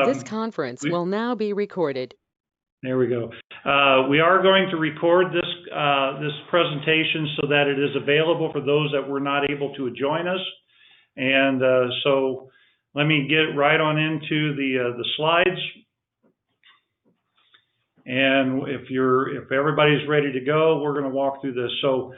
This conference will now be recorded. There we go. We are going to record this this presentation so that it is available for those that were not able to join us. And so let me get right on into the slides. And if everybody's ready to go, we're going to walk through this. So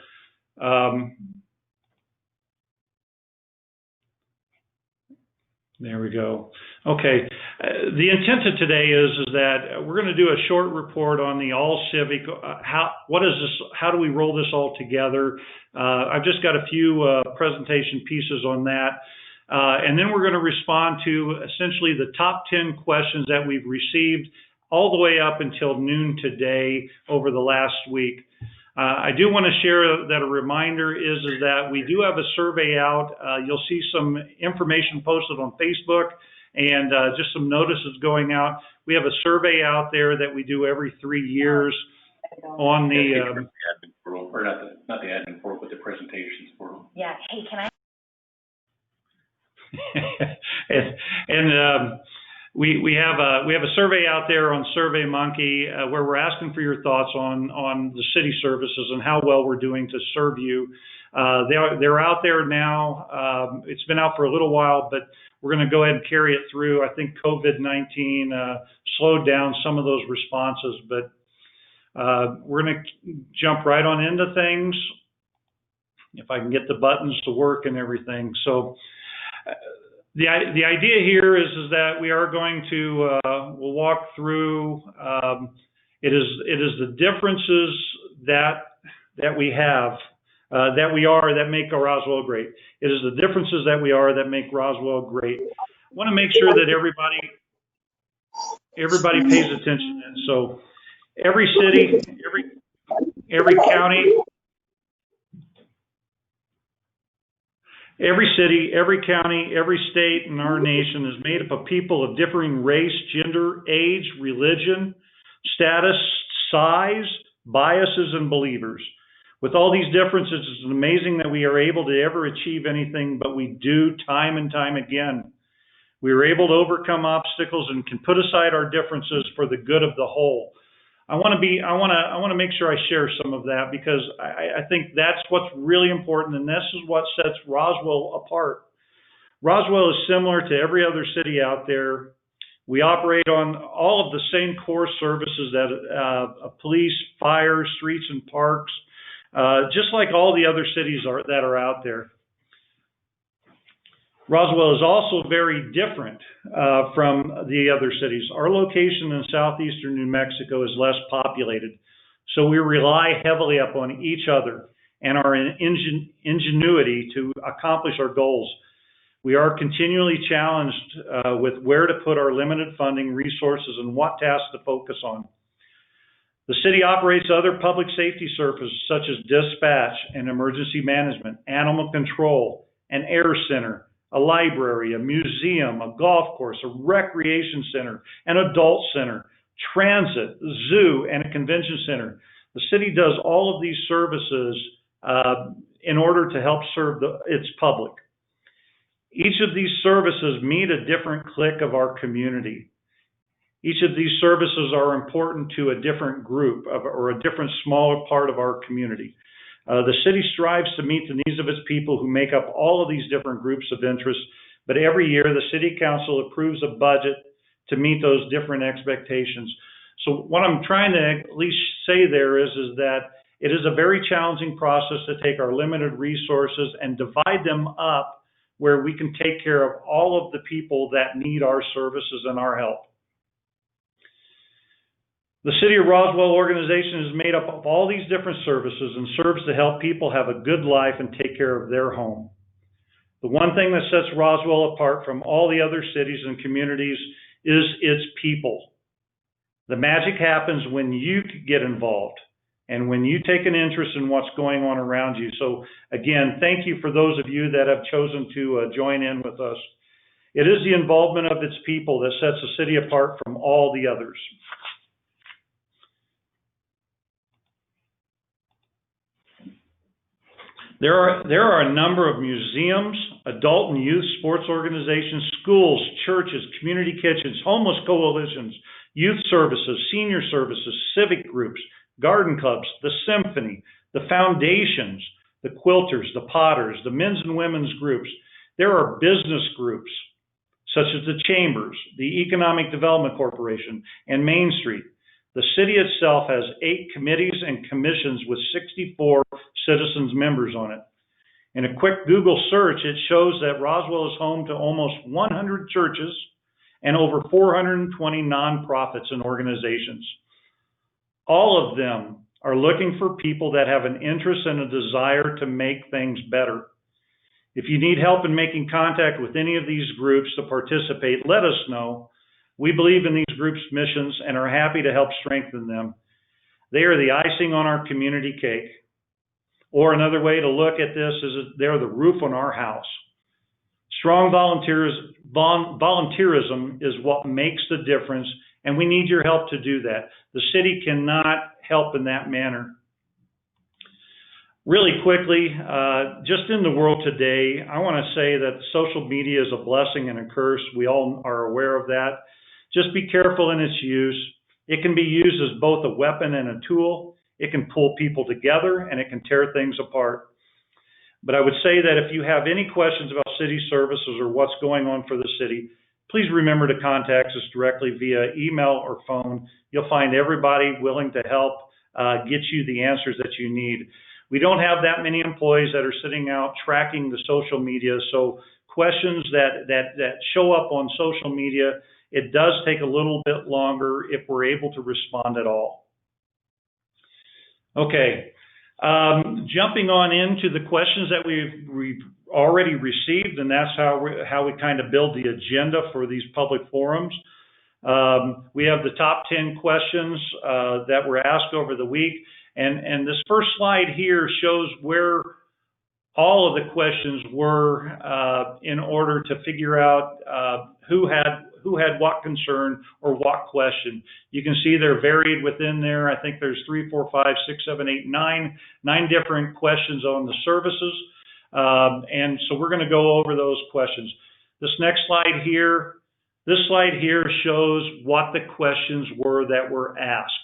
there we go. Okay. The intent of today is that we're going to do a short report on the all Civic. How do we roll this all together? I've just got a few presentation pieces on that. And then we're going to respond to essentially the top 10 questions that we've received all the way up until noon today over the last week. I do want to share that a reminder is that we do have a survey out. You'll see some information posted on Facebook and just some notices going out. We have a survey out there that we do every 3 years on the admin portal, or not the admin portal, but the presentations portal. Yeah. Hey, can I? We have a survey out there on SurveyMonkey where we're asking for your thoughts on the city services and how well we're doing to serve you. They're out there now. It's been out for a little while, but we're going to go ahead and carry it through. I think COVID-19 slowed down some of those responses, but we're going to jump right on into things if I can get the buttons to work and everything. So. The idea here is that we are going to we'll walk through. It is the differences that we have that make Roswell great. It is the differences that we are that make Roswell great. I want to make sure that everybody pays attention. And so every city, every county. Every city, every county, every state in our nation is made up of people of differing race, gender, age, religion, status, size, biases, and believers. With all these differences, it's amazing that we are able to ever achieve anything, but we do time and time again. We are able to overcome obstacles and can put aside our differences for the good of the whole. I want to make sure I share some of that because I think that's what's really important, and this is what sets Roswell apart. Roswell is similar to every other city out there. We operate on all of the same core services that police, fire, streets, and parks, just like all the other cities that are out there. Roswell is also very different from the other cities. Our location in southeastern New Mexico is less populated, so we rely heavily upon each other and our ingenuity to accomplish our goals. We are continually challenged with where to put our limited funding, resources, and what tasks to focus on. The city operates other public safety services such as dispatch and emergency management, animal control, an air center, a library, a museum, a golf course, a recreation center, an adult center, transit, zoo, and a convention center. The city does all of these services in order to help serve its public. Each of these services meet a different clique of our community. Each of these services are important to a different group or a different smaller part of our community. The city strives to meet the needs of its people who make up all of these different groups of interest, but every year the city council approves a budget to meet those different expectations. So what I'm trying to at least say there is that it is a very challenging process to take our limited resources and divide them up where we can take care of all of the people that need our services and our help. The City of Roswell organization is made up of all these different services and serves to help people have a good life and take care of their home. The one thing that sets Roswell apart from all the other cities and communities is its people. The magic happens when you get involved and when you take an interest in what's going on around you. So again, thank you for those of you that have chosen to join in with us. It is the involvement of its people that sets the city apart from all the others. There are a number of museums, adult and youth sports organizations, schools, churches, community kitchens, homeless coalitions, youth services, senior services, civic groups, garden clubs, the symphony, the foundations, the quilters, the potters, the men's and women's groups. There are business groups such as the Chambers, the Economic Development Corporation, and Main Street. The city itself has 8 committees and commissions with 64 citizens members on it. In a quick Google search, it shows that Roswell is home to almost 100 churches and over 420 nonprofits and organizations. All of them are looking for people that have an interest and a desire to make things better. If you need help in making contact with any of these groups to participate, let us know. We believe in these groups' missions and are happy to help strengthen them. They are the icing on our community cake. Or another way to look at this is they're the roof on our house. Strong volunteerism is what makes the difference, and we need your help to do that. The city cannot help in that manner. Really quickly, just in the world today, I want to say that social media is a blessing and a curse. We all are aware of that. Just be careful in its use. It can be used as both a weapon and a tool. It can pull people together and it can tear things apart. But I would say that if you have any questions about city services or what's going on for the city, please remember to contact us directly via email or phone. You'll find everybody willing to help get you the answers that you need. We don't have that many employees that are sitting out tracking the social media, so questions that show up on social media, it does take a little bit longer if we're able to respond at all. Okay, jumping on into the questions that we've already received, and that's how we kind of build the agenda for these public forums. We have the top 10 questions that were asked over the week, and this first slide here shows where all of the questions were in order to figure out who had what concern or what question. You can see they're varied within there. I think there's 3, 4, 5, 6, 7, 8, 9 different questions on the services. And so we're going to go over those questions. This next slide here, shows what the questions were that were asked.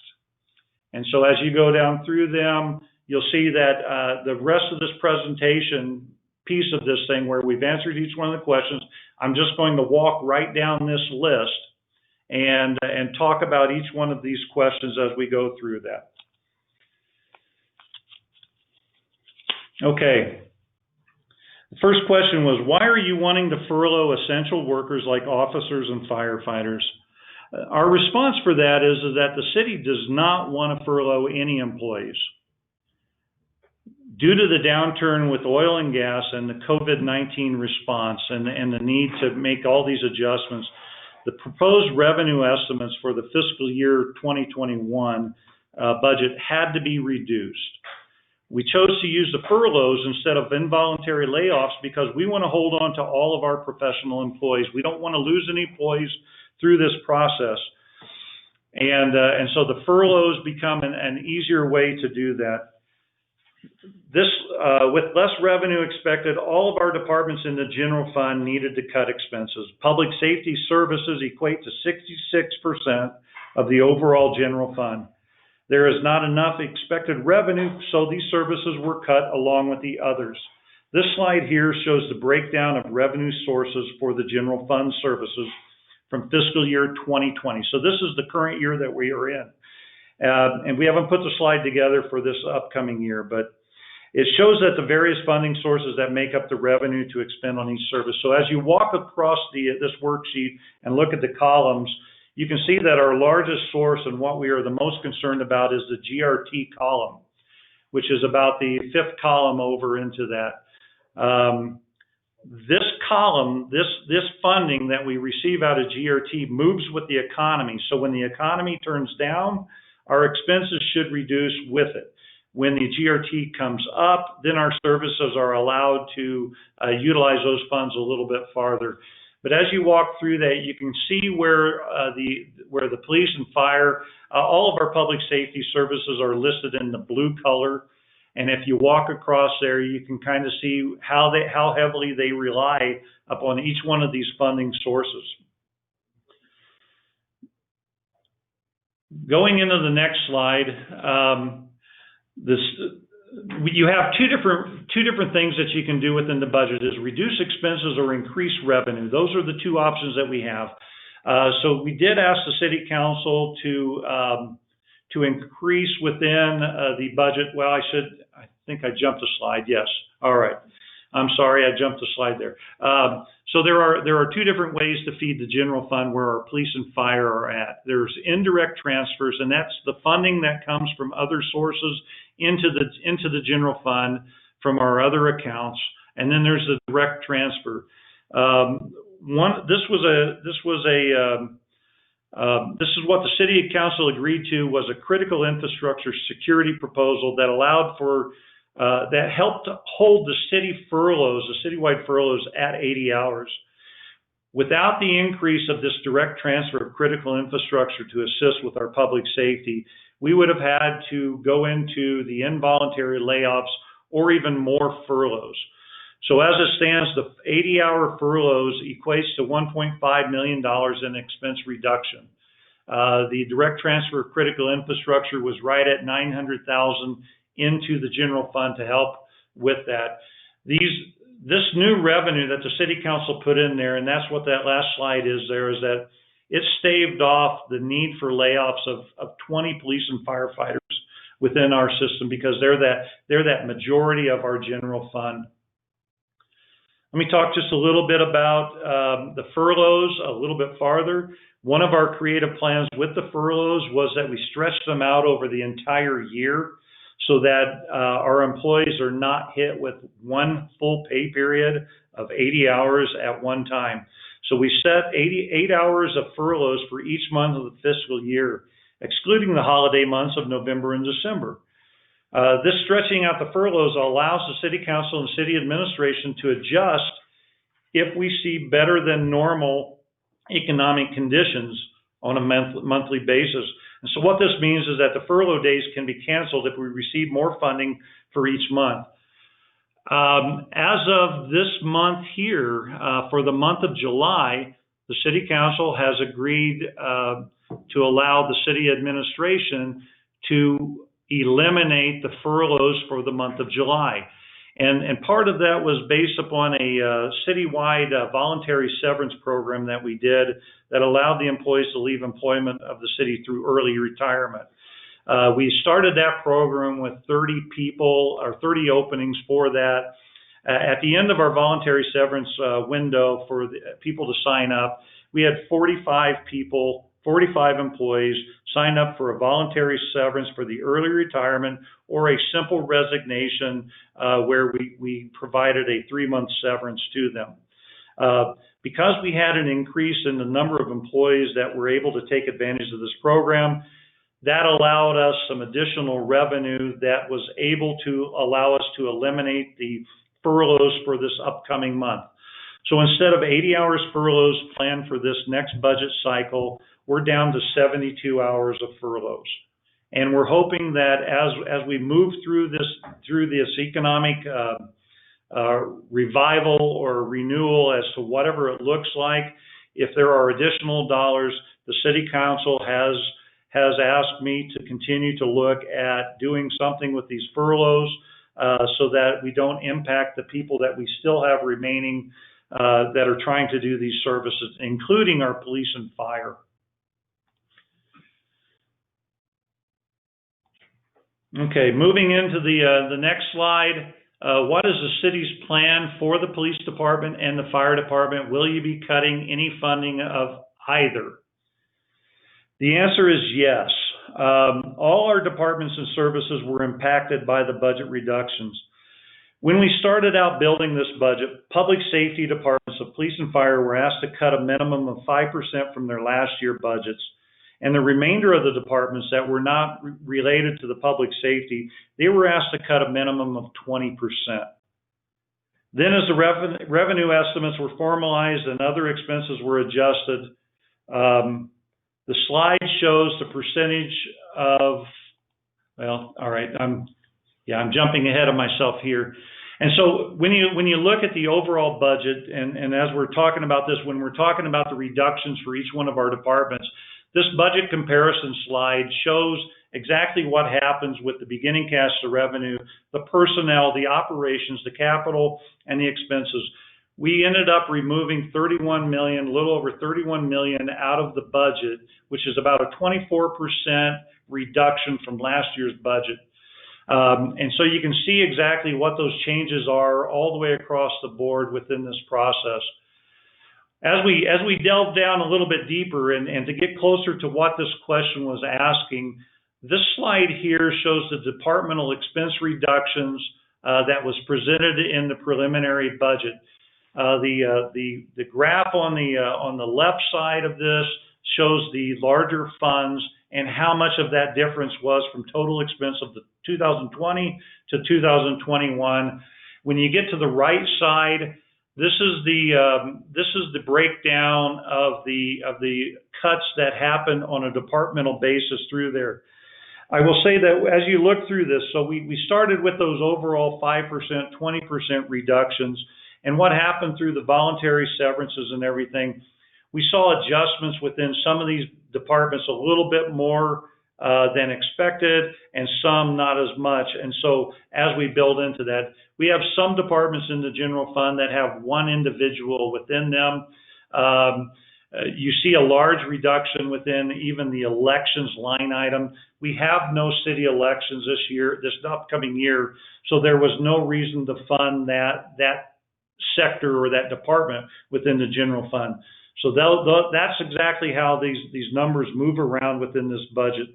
And so as you go down through them, you'll see that the rest of this presentation piece of this thing where we've answered each one of the questions, I'm just going to walk right down this list and talk about each one of these questions as we go through that. Okay. The first question was, why are you wanting to furlough essential workers like officers and firefighters? Our response for that is that the city does not want to furlough any employees. Due to the downturn with oil and gas and the COVID-19 response and the need to make all these adjustments, the proposed revenue estimates for the fiscal year 2021 budget had to be reduced. We chose to use the furloughs instead of involuntary layoffs because we want to hold on to all of our professional employees. We don't want to lose any employees through this process. And so the furloughs become an easier way to do that. This, with less revenue expected, all of our departments in the general fund needed to cut expenses. Public safety services equate to 66% of the overall general fund. There is not enough expected revenue, so these services were cut along with the others. This slide here shows the breakdown of revenue sources for the general fund services from fiscal year 2020. So this is the current year that we are in. And we haven't put the slide together for this upcoming year, but it shows that the various funding sources that make up the revenue to expend on each service. So as you walk across this worksheet and look at the columns, you can see that our largest source and what we are the most concerned about is the GRT column, which is about the 5th column over into that. This column, this funding that we receive out of GRT moves with the economy. So when the economy turns down, our expenses should reduce with it. When the GRT comes up, then our services are allowed to utilize those funds a little bit farther. But as you walk through that, you can see where the police and fire, all of our public safety services are listed in the blue color. And if you walk across there, you can kind of see how heavily they rely upon each one of these funding sources. Going into the next slide, you have two different things that you can do within the budget: is reduce expenses or increase revenue. Those are the two options that we have. So we did ask the City Council to increase within the budget. Well, I think I jumped a slide. Yes. All right. I'm sorry, I jumped a slide there. So there are two different ways to feed the general fund where our police and fire are at. There's indirect transfers, and that's the funding that comes from other sources into the general fund from our other accounts. And then there's the direct transfer. This is what the City Council agreed to, was a critical infrastructure security proposal that allowed for that helped hold the citywide furloughs at 80 hours. Without the increase of this direct transfer of critical infrastructure to assist with our public safety, we would have had to go into the involuntary layoffs or even more furloughs. So as it stands, the 80-hour furloughs equates to $1.5 million in expense reduction. The direct transfer of critical infrastructure was right at $900,000 into the general fund to help with that. This new revenue that the City Council put in there, and that's what that last slide is there, is that it staved off the need for layoffs of 20 police and firefighters within our system, because they're that majority of our general fund. Let me talk just a little bit about the furloughs a little bit farther. One of our creative plans with the furloughs was that we stretched them out over the entire year, so that our employees are not hit with one full pay period of 80 hours at one time. So we set 88 hours of furloughs for each month of the fiscal year, excluding the holiday months of November and December. This stretching out the furloughs allows the City Council and City Administration to adjust if we see better than normal economic conditions on a monthly basis. And so what this means is that the furlough days can be canceled if we receive more funding for each month. As of this month here, for the month of July, the City Council has agreed to allow the City Administration to eliminate the furloughs for the month of July. And part of that was based upon a citywide voluntary severance program that we did that allowed the employees to leave employment of the city through early retirement. We started that program with 30 people, or 30 openings for that. At the end of our voluntary severance window for the people to sign up, we had 45 employees sign up for a voluntary severance for the early retirement or a simple resignation where we provided a 3-month severance to them. Because we had an increase in the number of employees that were able to take advantage of this program, that allowed us some additional revenue that was able to allow us to eliminate the furloughs for this upcoming month. So instead of 80 hours furloughs planned for this next budget cycle, we're down to 72 hours of furloughs. And we're hoping that as we move through this economic revival or renewal as to whatever it looks like, if there are additional dollars, the City Council has asked me to continue to look at doing something with these furloughs so that we don't impact the people that we still have remaining that are trying to do these services, including our police and fire. Okay, moving into the next slide. What is the city's plan for the police department and the fire department? Will you be cutting any funding of either? The answer is yes. All our departments and services were impacted by the budget reductions. When we started out building this budget, public safety departments of police and fire were asked to cut a minimum of 5% from their last year budgets. And the remainder of the departments that were not related to the public safety, they were asked to cut a minimum of 20%. Then as the revenue estimates were formalized and other expenses were adjusted, the slide shows the percentage of, well, all right, Yeah, I'm jumping ahead of myself here. And so when you look at the overall budget, and as we're talking about this, when we're talking about the reductions for each one of our departments, this budget comparison slide shows exactly what happens with the beginning cash to revenue, the personnel, the operations, the capital, and the expenses. We ended up removing 31 million, a little over 31 million out of the budget, which is about a 24% reduction from last year's budget. And so you can see exactly what those changes are all the way across the board within this process. As we delve down a little bit deeper and to get closer to what this question was asking, this slide here shows the departmental expense reductions that was presented in the preliminary budget. The graph on the left side of this shows the larger funds and how much of that difference was from total expense of the 2020 to 2021. When you get to the right side, this is the breakdown of the cuts that happen on a departmental basis through there. I will say that as you look through this, so we started with those overall 5%, 20% reductions, and what happened through the voluntary severances and everything, we saw adjustments within some of these departments a little bit more than expected, and some not as much. And so as we build into that, we have some departments in the general fund that have one individual within them. You see a large reduction within even the elections line item. We have no city elections this upcoming year, so there was no reason to fund that sector or that department within the general fund. So that's exactly how these numbers move around within this budget.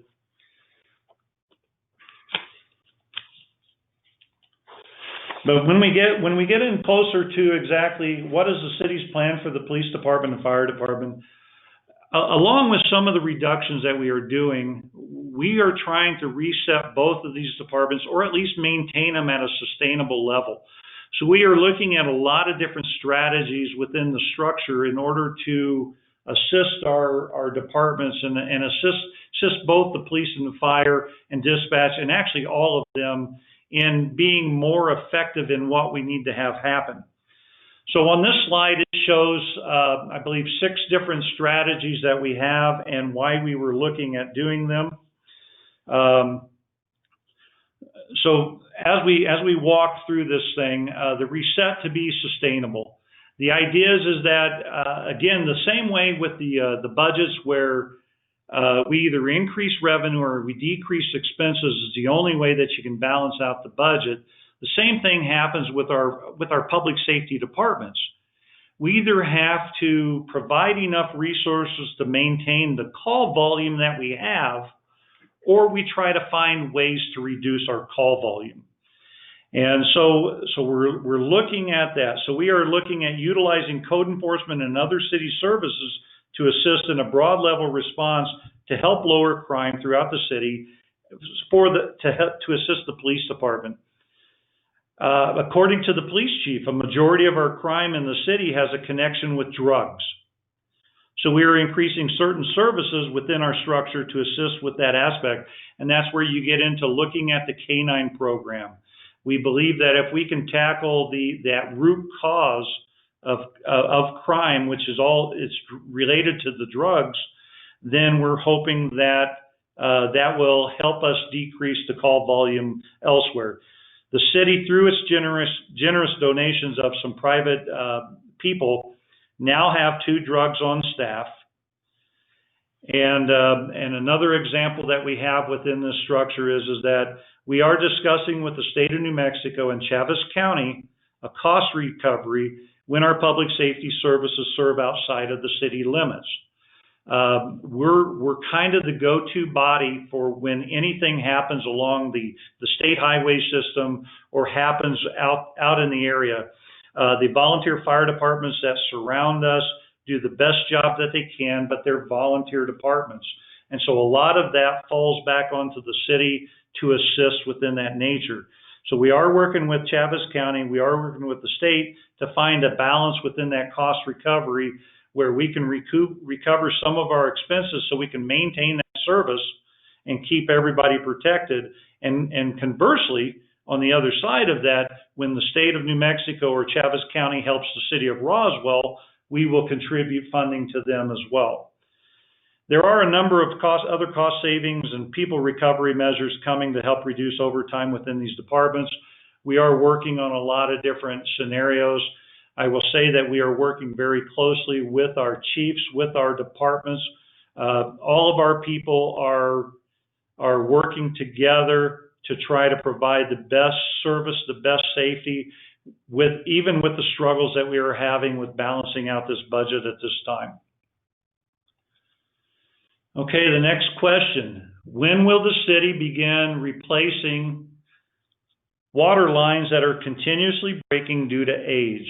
But when we get in closer to exactly what is the city's plan for the police department and fire department, along with some of the reductions that we are doing, we are trying to reset both of these departments, or at least maintain them at a sustainable level. So we are looking at a lot of different strategies within the structure in order to assist our departments and assist both the police and the fire and dispatch, and actually all of them, in being more effective in what we need to have happen. So on this slide, it shows, I believe, 6 different strategies that we have and why we were looking at doing them. So as we walk through this thing, the reset to be sustainable. The idea is that, again, the same way with the budgets where we either increase revenue or we decrease expenses is the only way that you can balance out the budget. The same thing happens with our public safety departments. We either have to provide enough resources to maintain the call volume that we have, or we try to find ways to reduce our call volume. And so we're looking at that. So we are looking at utilizing code enforcement and other city services to assist in a broad level response to help lower crime throughout the city to assist the police department. According to the police chief, a majority of our crime in the city has a connection with drugs. So we are increasing certain services within our structure to assist with that aspect, and that's where you get into looking at the K-9 program. We believe that if we can tackle that root cause of crime, which is it's related to the drugs, then we're hoping that that will help us decrease the call volume elsewhere. The city, through its generous donations of some private people, now have 2 drugs on staff. And another example that we have within this structure is that we are discussing with the state of New Mexico and Chaves County a cost recovery when our public safety services serve outside of the city limits. We're kind of the go-to body for when anything happens along the state highway system or happens out in the area. The volunteer fire departments that surround us do the best job that they can, but they're volunteer departments. And so a lot of that falls back onto the city to assist within that nature. So we are working with Chaves County, we are working with the state to find a balance within that cost recovery where we can recover some of our expenses so we can maintain that service and keep everybody protected. And conversely, on the other side of that, when the state of New Mexico or Chavez County helps the city of Roswell, we will contribute funding to them as well. There are a number of other cost savings and people recovery measures coming to help reduce overtime within these departments. We are working on a lot of different scenarios. I will say that we are working very closely with our chiefs, with our departments. All of our people are working together to try to provide the best service, the best safety, even with the struggles that we are having with balancing out this budget at this time. Okay, the next question. When will the city begin replacing water lines that are continuously breaking due to age?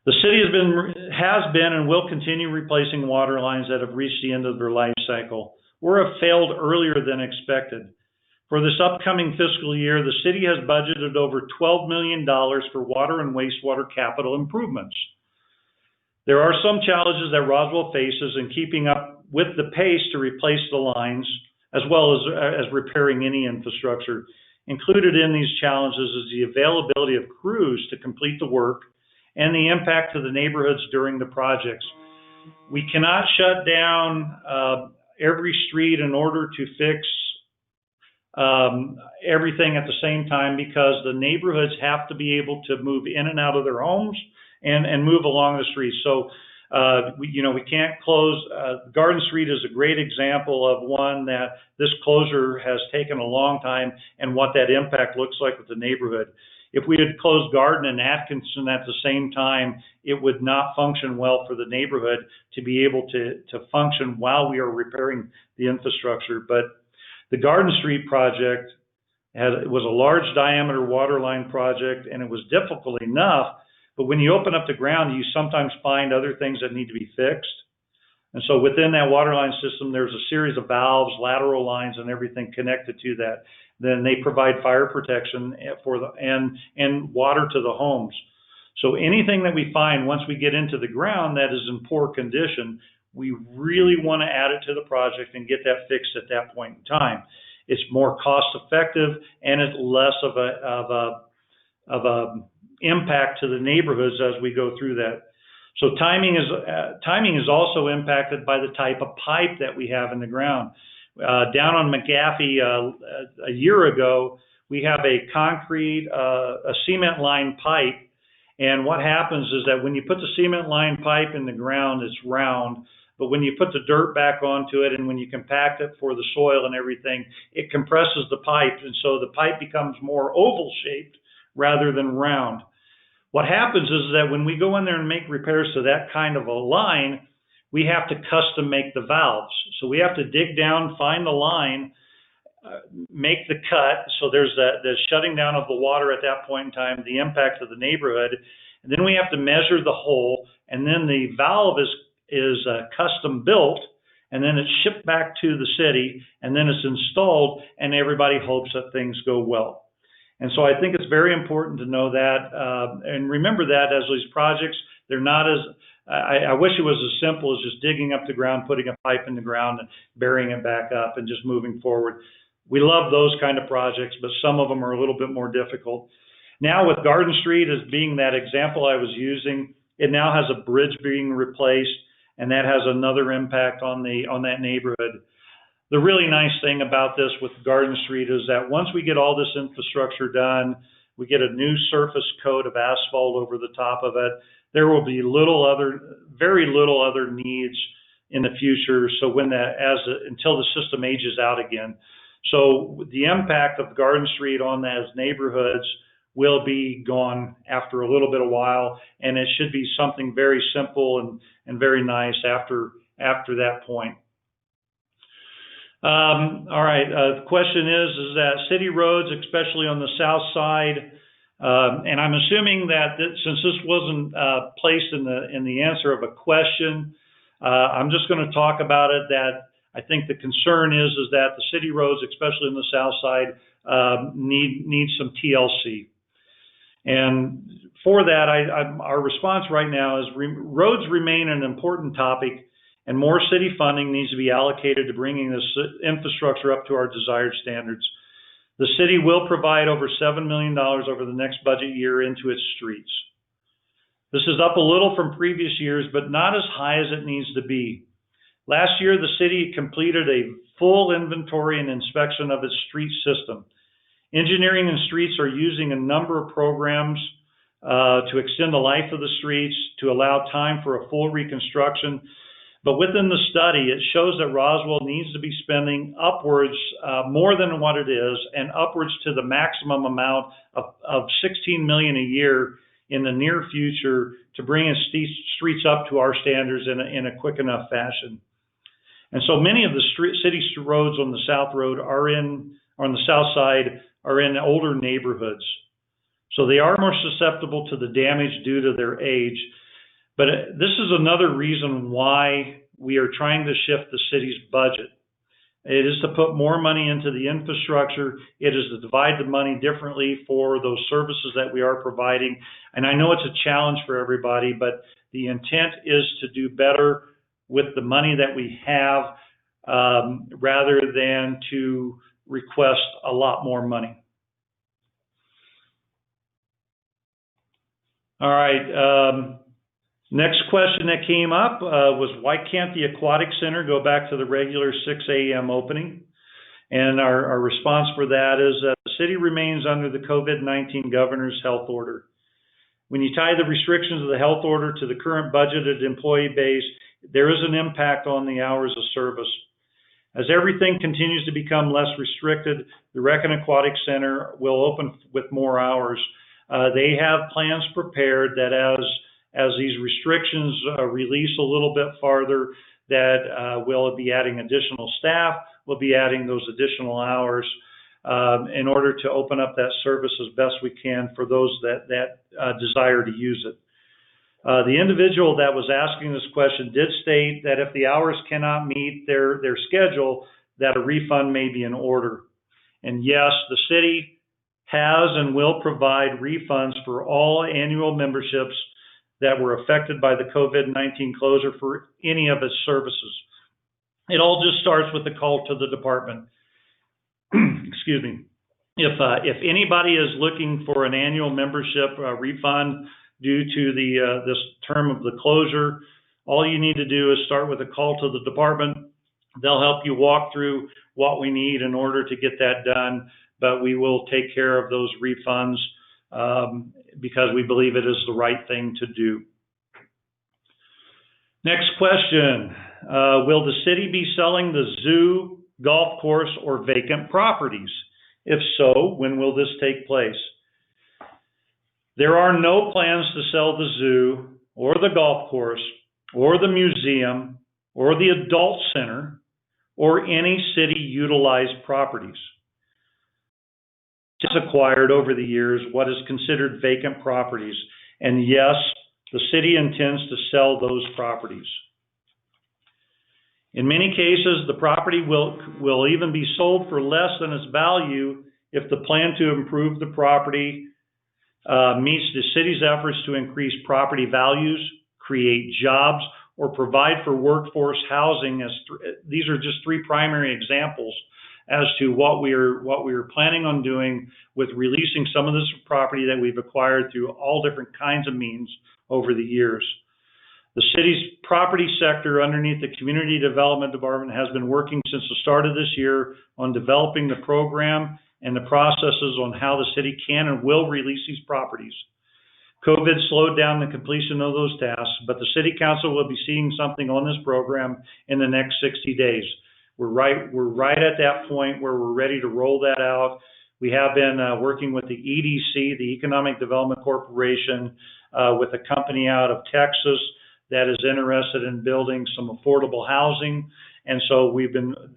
The city has been and will continue replacing water lines that have reached the end of their life cycle or have failed earlier than expected. For this upcoming fiscal year, the city has budgeted over $12 million for water and wastewater capital improvements. There are some challenges that Roswell faces in keeping up with the pace to replace the lines, as well as repairing any infrastructure. Included in these challenges is the availability of crews to complete the work and the impact to the neighborhoods during the projects. We cannot shut down every street in order to fix everything at the same time, because the neighborhoods have to be able to move in and out of their homes and move along the streets. So, we can't close. Garden Street is a great example of one that this closure has taken a long time and what that impact looks like with the neighborhood. If we had closed Garden and Atkinson at the same time, it would not function well for the neighborhood to be able to function while we are repairing the infrastructure. But the Garden Street project was a large diameter water line project, and it was difficult enough, but when you open up the ground, you sometimes find other things that need to be fixed. And so within that water line system, there's a series of valves, lateral lines, and everything connected to that. Then they provide fire protection and water to the homes. So anything that we find once we get into the ground that is in poor condition, we really want to add it to the project and get that fixed at that point in time. It's more cost effective and it's less of a impact to the neighborhoods as we go through that. So timing is also impacted by the type of pipe that we have in the ground. Down on McGaffey a year ago, we have a concrete, a cement line pipe. And what happens is that when you put the cement line pipe in the ground, it's round. But when you put the dirt back onto it and when you compact it for the soil and everything, it compresses the pipe. And so the pipe becomes more oval shaped rather than round. What happens is that when we go in there and make repairs to that kind of a line, we have to custom make the valves. So we have to dig down, find the line, make the cut. So there's the shutting down of the water at that point in time, the impact of the neighborhood. And then we have to measure the hole, and then the valve is custom built, and then it's shipped back to the city, and then it's installed, and everybody hopes that things go well. And so I think it's very important to know that, and remember that as these projects, they're not as, I wish it was as simple as just digging up the ground, putting a pipe in the ground and burying it back up and just moving forward. We love those kind of projects, but some of them are a little bit more difficult. Now with Garden Street as being that example I was using, it now has a bridge being replaced, and that has another impact on that neighborhood. The really nice thing about this with Garden Street is that once we get all this infrastructure done, we get a new surface coat of asphalt over the top of it. There will be very little other needs in the future. So until the system ages out again. So the impact of Garden Street on those neighborhoods will be gone after a little bit of while, and it should be something very simple and very nice after that point. All right. The question is that city roads, especially on the south side, and I'm assuming that since this wasn't placed in the answer of a question, I'm just going to talk about it. That I think the concern is that the city roads, especially on the south side, need some TLC. And for that, our response right now is roads remain an important topic, and more city funding needs to be allocated to bringing this infrastructure up to our desired standards. The city will provide over $7 million over the next budget year into its streets. This is up a little from previous years, but not as high as it needs to be. Last year, the city completed a full inventory and inspection of its street system. Engineering and streets are using a number of programs to extend the life of the streets, to allow time for a full reconstruction. But within the study, it shows that Roswell needs to be spending upwards more than what it is, and upwards to the maximum amount of $16 million a year in the near future to bring its streets up to our standards in a quick enough fashion. And so many of the city roads on the south road on the south side are in older neighborhoods. So they are more susceptible to the damage due to their age. But this is another reason why we are trying to shift the city's budget. It is to put more money into the infrastructure. It is to divide the money differently for those services that we are providing. And I know it's a challenge for everybody, but the intent is to do better with the money that we have rather than to request a lot more money. All right. Next question that came up was, why can't the Aquatic Center go back to the regular 6 a.m. opening? And our response for that is that the city remains under the COVID-19 governor's health order. When you tie the restrictions of the health order to the current budgeted employee base, there is an impact on the hours of service. As everything continues to become less restricted, the Rec and Aquatic Center will open with more hours. They have plans prepared that as these restrictions release a little bit farther, that we'll be adding additional staff, we'll be adding those additional hours in order to open up that service as best we can for those that desire to use it. The individual that was asking this question did state that if the hours cannot meet their schedule, that a refund may be in order. And yes, the city has and will provide refunds for all annual memberships that were affected by the COVID-19 closure for any of its services. It all just starts with the call to the department. Excuse me. If anybody is looking for an annual membership refund due to this term of the closure, all you need to do is start with a call to the department. They'll help you walk through what we need in order to get that done, but we will take care of those refunds because we believe it is the right thing to do. Next question. Will the city be selling the zoo, golf course, or vacant properties? If so, when will this take place? There are no plans to sell the zoo, or the golf course, or the museum, or the adult center, or any city-utilized properties. It's acquired over the years what is considered vacant properties, and yes, the city intends to sell those properties. In many cases, the property will even be sold for less than its value if the plan to improve the property meets the city's efforts to increase property values, create jobs, or provide for workforce housing. These are just three primary examples as to what we are planning on doing with releasing some of this property that we've acquired through all different kinds of means over the years. The city's property sector underneath the Community Development Department has been working since the start of this year on developing the program and the processes on how the city can and will release these properties. COVID slowed down the completion of those tasks, but the City Council will be seeing something on this program in the next 60 days. We're right at that point where we're ready to roll that out. We have been working with the EDC, the Economic Development Corporation, with a company out of Texas that is interested in building some affordable housing. And so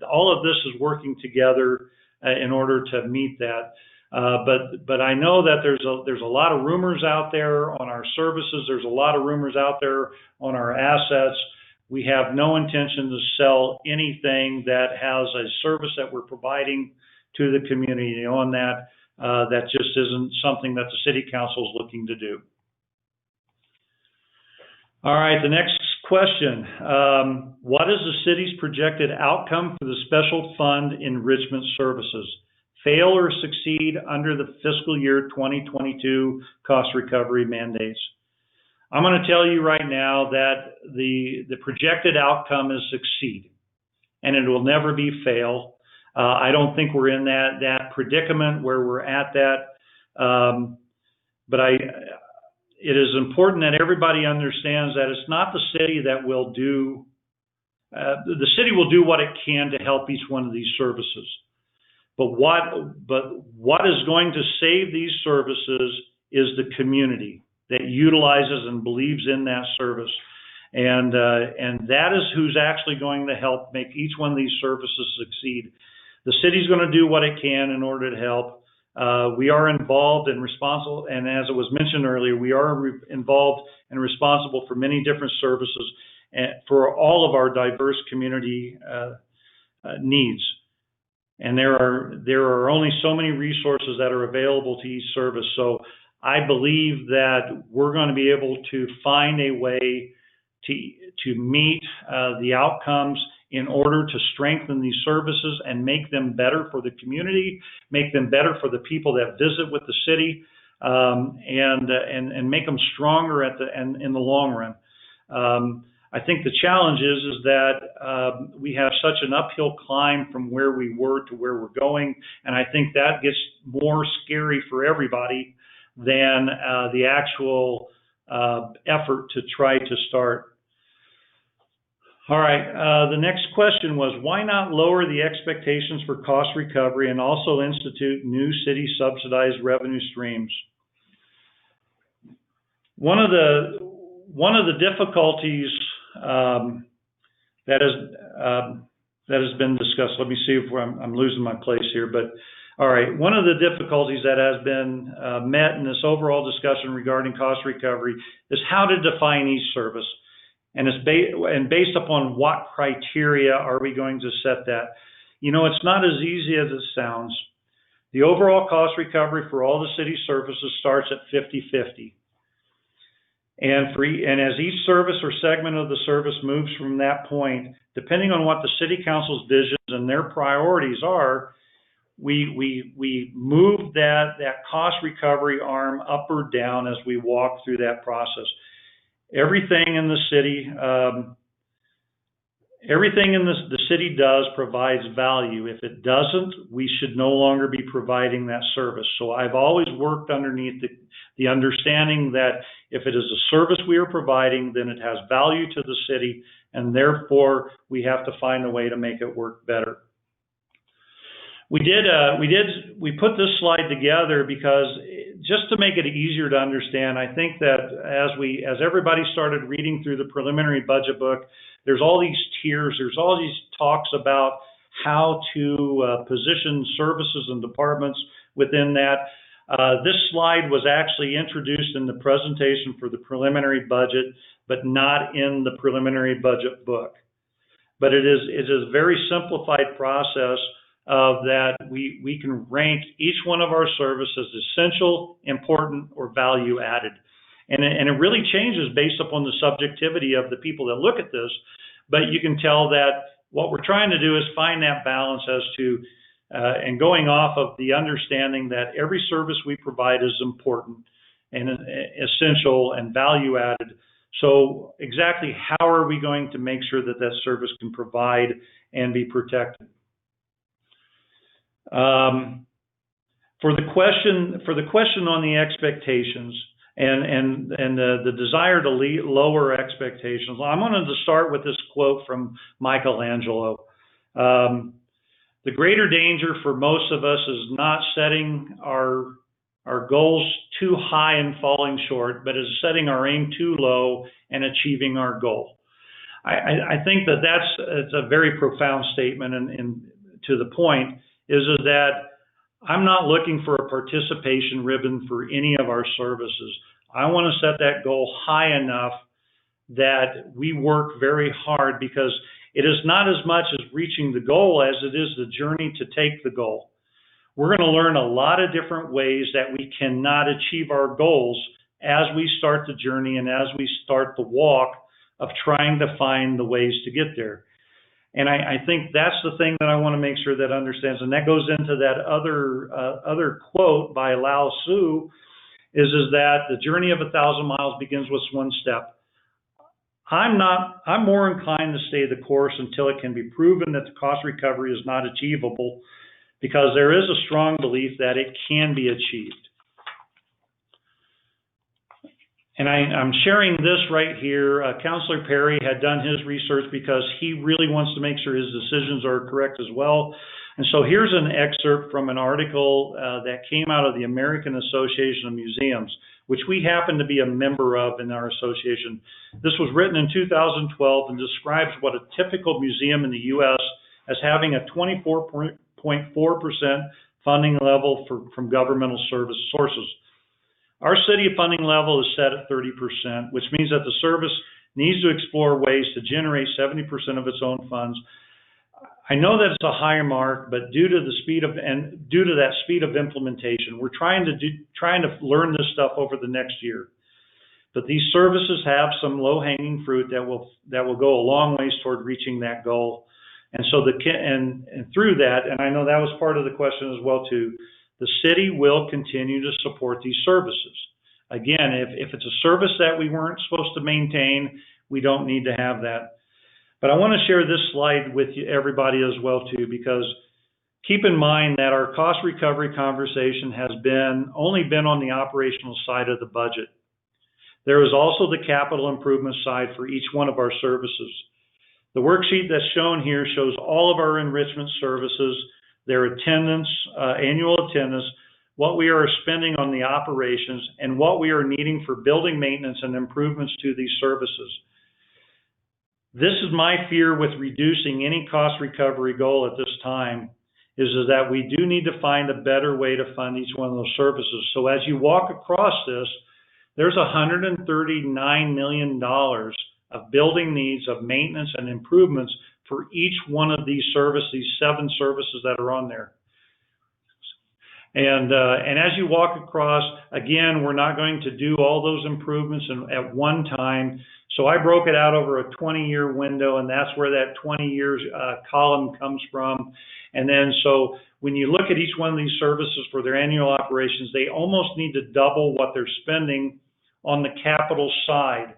all of this is working together in order to meet that. But I know that there's a lot of rumors out there on our services. There's a lot of rumors out there on our assets. We have no intention to sell anything that has a service that we're providing to the community on that. That just isn't something that the City Council is looking to do. All right, the next question. What is the city's projected outcome for the special fund Enrichment Services? fail or succeed under the fiscal year 2022 cost recovery mandates. I'm going to tell you right now that the projected outcome is succeed, and it will never be fail. I don't think we're in that predicament where we're at that, but it is important that everybody understands that it's not the city that will do. The city will do what it can to help each one of these services, but what is going to save these services is the community that utilizes and believes in that service. And that is who's actually going to help make each one of these services succeed. The city's going to do what it can in order to help. We are involved and responsible, and as it was mentioned earlier, we are involved and responsible for many different services and for all of our diverse community needs. And there are only so many resources that are available to each service. So I believe that we're going to be able to find a way to meet the outcomes in order to strengthen these services and make them better for the community, make them better for the people that visit with the city, and make them stronger in the long run. I think the challenge is that we have such an uphill climb from where we were to where we're going, and I think that gets more scary for everybody than the actual effort to try to start. All right, the next question was, why not lower the expectations for cost recovery and also institute new city subsidized revenue streams? One of the difficulties that has been discussed. Let me see if I'm losing my place here, but all right. One of the difficulties that has been met in this overall discussion regarding cost recovery is how to define each service. And based upon what criteria are we going to set that? You know, it's not as easy as it sounds. The overall cost recovery for all the city services starts at 50/50. And as each service or segment of the service moves from that point, depending on what the city council's visions and their priorities are, we move that cost recovery arm up or down as we walk through that process. Everything in the city, the city does provides value. If it doesn't, we should no longer be providing that service. So I've always worked underneath the understanding that if it is a service we are providing, then it has value to the city, and therefore we have to find a way to make it work better. We put this slide together because just to make it easier to understand. I think that as everybody started reading through the preliminary budget book, there's all these tiers, there's all these talks about how to position services and departments within that. This slide was actually introduced in the presentation for the preliminary budget, but not in the preliminary budget book. But it is a very simplified process of that we can rank each one of our services essential, important, or value added. And it really changes based upon the subjectivity of the people that look at this, but you can tell that what we're trying to do is find that balance as to, and going off of the understanding that every service we provide is important and essential and value added. So exactly how are we going to make sure that that service can provide and be protected? For the question on the expectations and the desire to lower expectations, I'm going to start with this quote from Michelangelo. The greater danger for most of us is not setting our goals too high and falling short, but is setting our aim too low and achieving our goal. I think it's a very profound statement, and to the point is that I'm not looking for a participation ribbon for any of our services. I want to set that goal high enough that we work very hard, because it is not as much as reaching the goal as it is the journey to take the goal. We're going to learn a lot of different ways that we cannot achieve our goals as we start the journey and as we start the walk of trying to find the ways to get there. And I think that's the thing that I want to make sure that understands, and that goes into that other quote by Lao Tzu, is that the journey of 1,000 miles begins with one step. I'm more inclined to stay the course until it can be proven that the cost recovery is not achievable, because there is a strong belief that it can be achieved. And I'm sharing this right here. Councillor Perry had done his research because he really wants to make sure his decisions are correct as well. And so here's an excerpt from an article that came out of the American Association of Museums, which we happen to be a member of in our association. This was written in 2012 and describes what a typical museum in the U.S. as having a 24.4% funding level from governmental service sources. Our city funding level is set at 30%, which means that the service needs to explore ways to generate 70% of its own funds. I know that it's a high mark, but due to that speed of implementation, we're trying to learn this stuff over the next year. But these services have some low-hanging fruit that will go a long ways toward reaching that goal. And so and through that, and I know that was part of the question as well too, the city will continue to support these services. Again, if it's a service that we weren't supposed to maintain, we don't need to have that. But I want to share this slide with you, everybody as well too, because keep in mind that our cost recovery conversation has only been on the operational side of the budget. There is also the capital improvement side for each one of our services. The worksheet that's shown here shows all of our enrichment services, their attendance, annual attendance, what we are spending on the operations, and what we are needing for building maintenance and improvements to these services. This is my fear with reducing any cost recovery goal at this time, is that we do need to find a better way to fund each one of those services. So as you walk across this, there's $139 million of building needs, of maintenance and improvements for each one of these 7 services that are on there. And as you walk across, again, we're not going to do all those improvements at one time. So I broke it out over a 20-year window, and that's where that 20 years column comes from. And then so when you look at each one of these services for their annual operations, they almost need to double what they're spending on the capital side.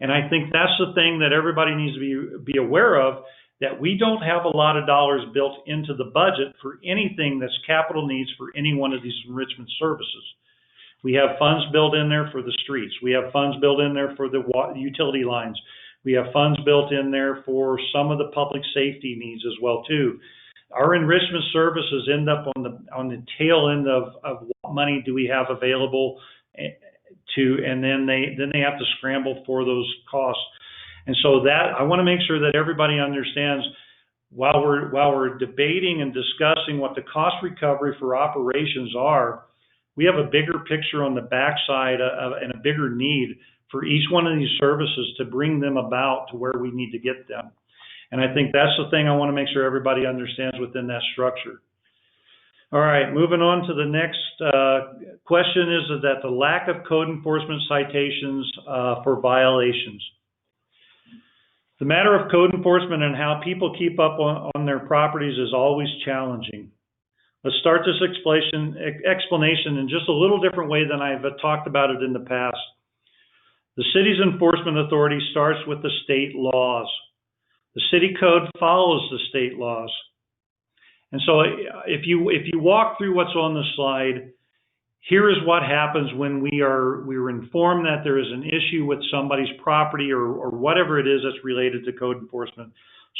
And I think that's the thing that everybody needs to be aware of, that we don't have a lot of dollars built into the budget for anything that's capital needs for any one of these enrichment services. We have funds built in there for the streets. We have funds built in there for the utility lines. We have funds built in there for some of the public safety needs as well too. Our enrichment services end up on the tail end of what money do we have available and then they have to scramble for those costs. And so that I want to make sure that everybody understands, while we're debating and discussing what the cost recovery for operations are, we have a bigger picture on the backside and a bigger need for each one of these services to bring them about to where we need to get them. And I think that's the thing I want to make sure everybody understands within that structure. All right, moving on to the next question is that the lack of code enforcement citations for violations. The matter of code enforcement and how people keep up on their properties is always challenging. Let's start this explanation in just a little different way than I've talked about it in the past. The city's enforcement authority starts with the state laws. The city code follows the state laws. And so if you walk through what's on the slide, here is what happens when we are informed that there is an issue with somebody's property or whatever it is that's related to code enforcement.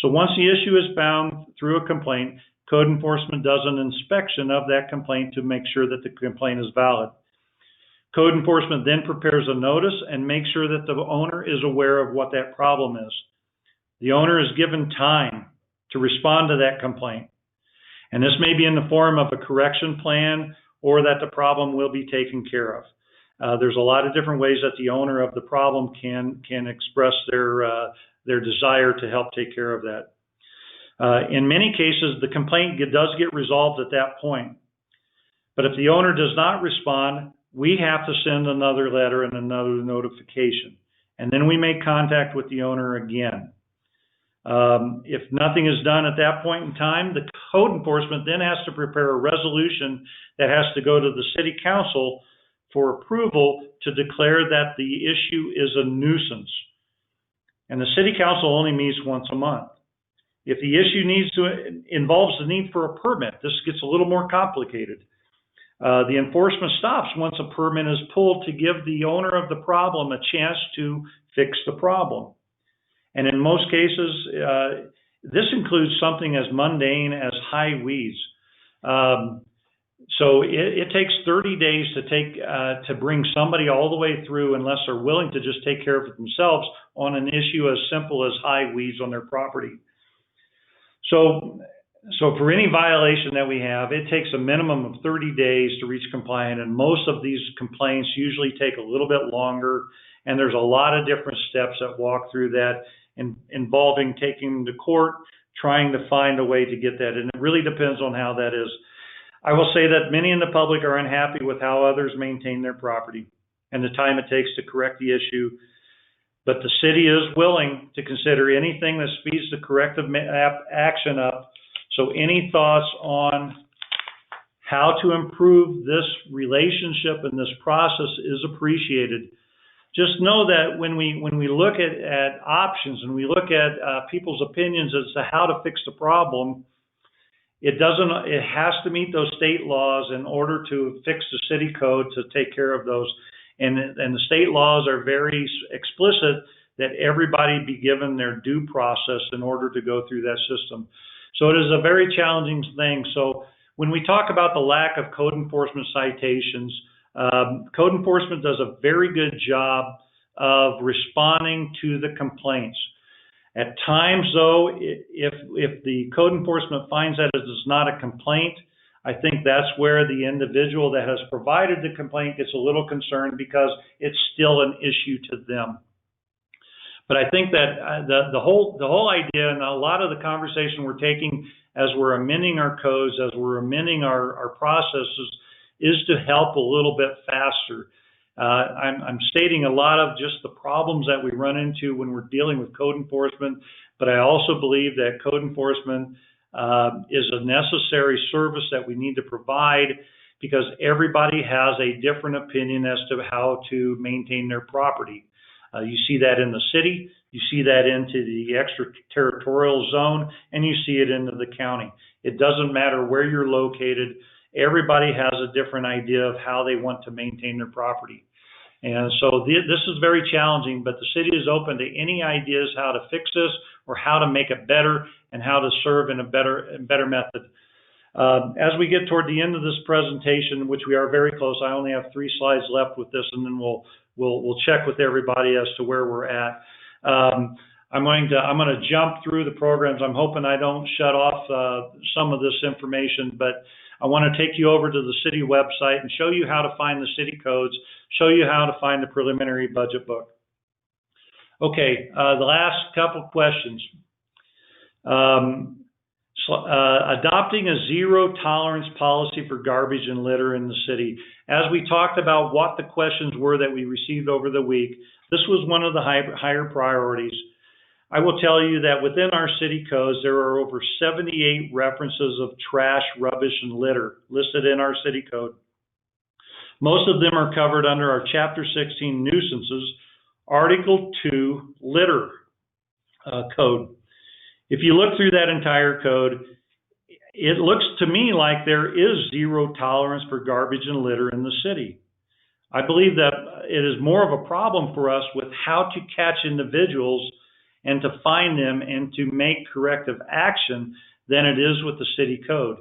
So once the issue is found through a complaint, code enforcement does an inspection of that complaint to make sure that the complaint is valid. Code enforcement then prepares a notice and makes sure that the owner is aware of what that problem is. The owner is given time to respond to that complaint. And this may be in the form of a correction plan or that the problem will be taken care of. There's a lot of different ways that the owner of the problem can express their desire to help take care of that. In many cases, the complaint does get resolved at that point. But if the owner does not respond, we have to send another letter and another notification. And then we make contact with the owner again. If nothing is done at that point in time, the code enforcement then has to prepare a resolution that has to go to the city council for approval to declare that the issue is a nuisance. And the city council only meets once a month. If the issue involves the need for a permit, this gets a little more complicated. The enforcement stops once a permit is pulled to give the owner of the problem a chance to fix the problem. And in most cases, this includes something as mundane as high weeds. So it takes 30 days to bring somebody all the way through, unless they're willing to just take care of it themselves on an issue as simple as high weeds on their property. So for any violation that we have, it takes a minimum of 30 days to reach compliant, and most of these complaints usually take a little bit longer, and there's a lot of different steps that walk through that, involving taking them to court, trying to find a way to get that, and it really depends on how that is. I will say that many in the public are unhappy with how others maintain their property and the time it takes to correct the issue, but the city is willing to consider anything that speeds the corrective action up. So any thoughts on how to improve this relationship and this process is appreciated. Just know that when we look at options and we look at people's opinions as to how to fix the problem, it has to meet those state laws in order to fix the city code to take care of those. And the state laws are very explicit that everybody be given their due process in order to go through that system. So it is a very challenging thing. So when we talk about the lack of code enforcement citations, code enforcement does a very good job of responding to the complaints. At times, though, if the code enforcement finds that it is not a complaint, I think that's where the individual that has provided the complaint gets a little concerned, because it's still an issue to them. But I think that the whole idea, and a lot of the conversation we're taking as we're amending our codes, as we're amending our processes, is to help a little bit faster. I'm stating a lot of just the problems that we run into when we're dealing with code enforcement, but I also believe that code enforcement is a necessary service that we need to provide, because everybody has a different opinion as to how to maintain their property. You see that in the city, you see that into the extraterritorial zone, and you see it into the county. It doesn't matter where you're located. Everybody has a different idea of how they want to maintain their property. And so this is very challenging, but the city is open to any ideas how to fix this or how to make it better and how to serve in a better method. As we get toward the end of this presentation, which we are very close, I only have 3 slides left with this, and then we'll check with everybody as to where we're at. I'm going to jump through the programs. I'm hoping I don't shut off some of this information, but I want to take you over to the city website and show you how to find the city codes, show you how to find the preliminary budget book. Okay, the last couple questions. Adopting a zero tolerance policy for garbage and litter in the city. As we talked about what the questions were that we received over the week, this was one of the higher priorities. I will tell you that within our city codes, there are over 78 references of trash, rubbish, and litter listed in our city code. Most of them are covered under our Chapter 16 nuisances, Article 2 litter code. If you look through that entire code, it looks to me like there is zero tolerance for garbage and litter in the city. I believe that it is more of a problem for us with how to catch individuals and to find them and to make corrective action than it is with the city code.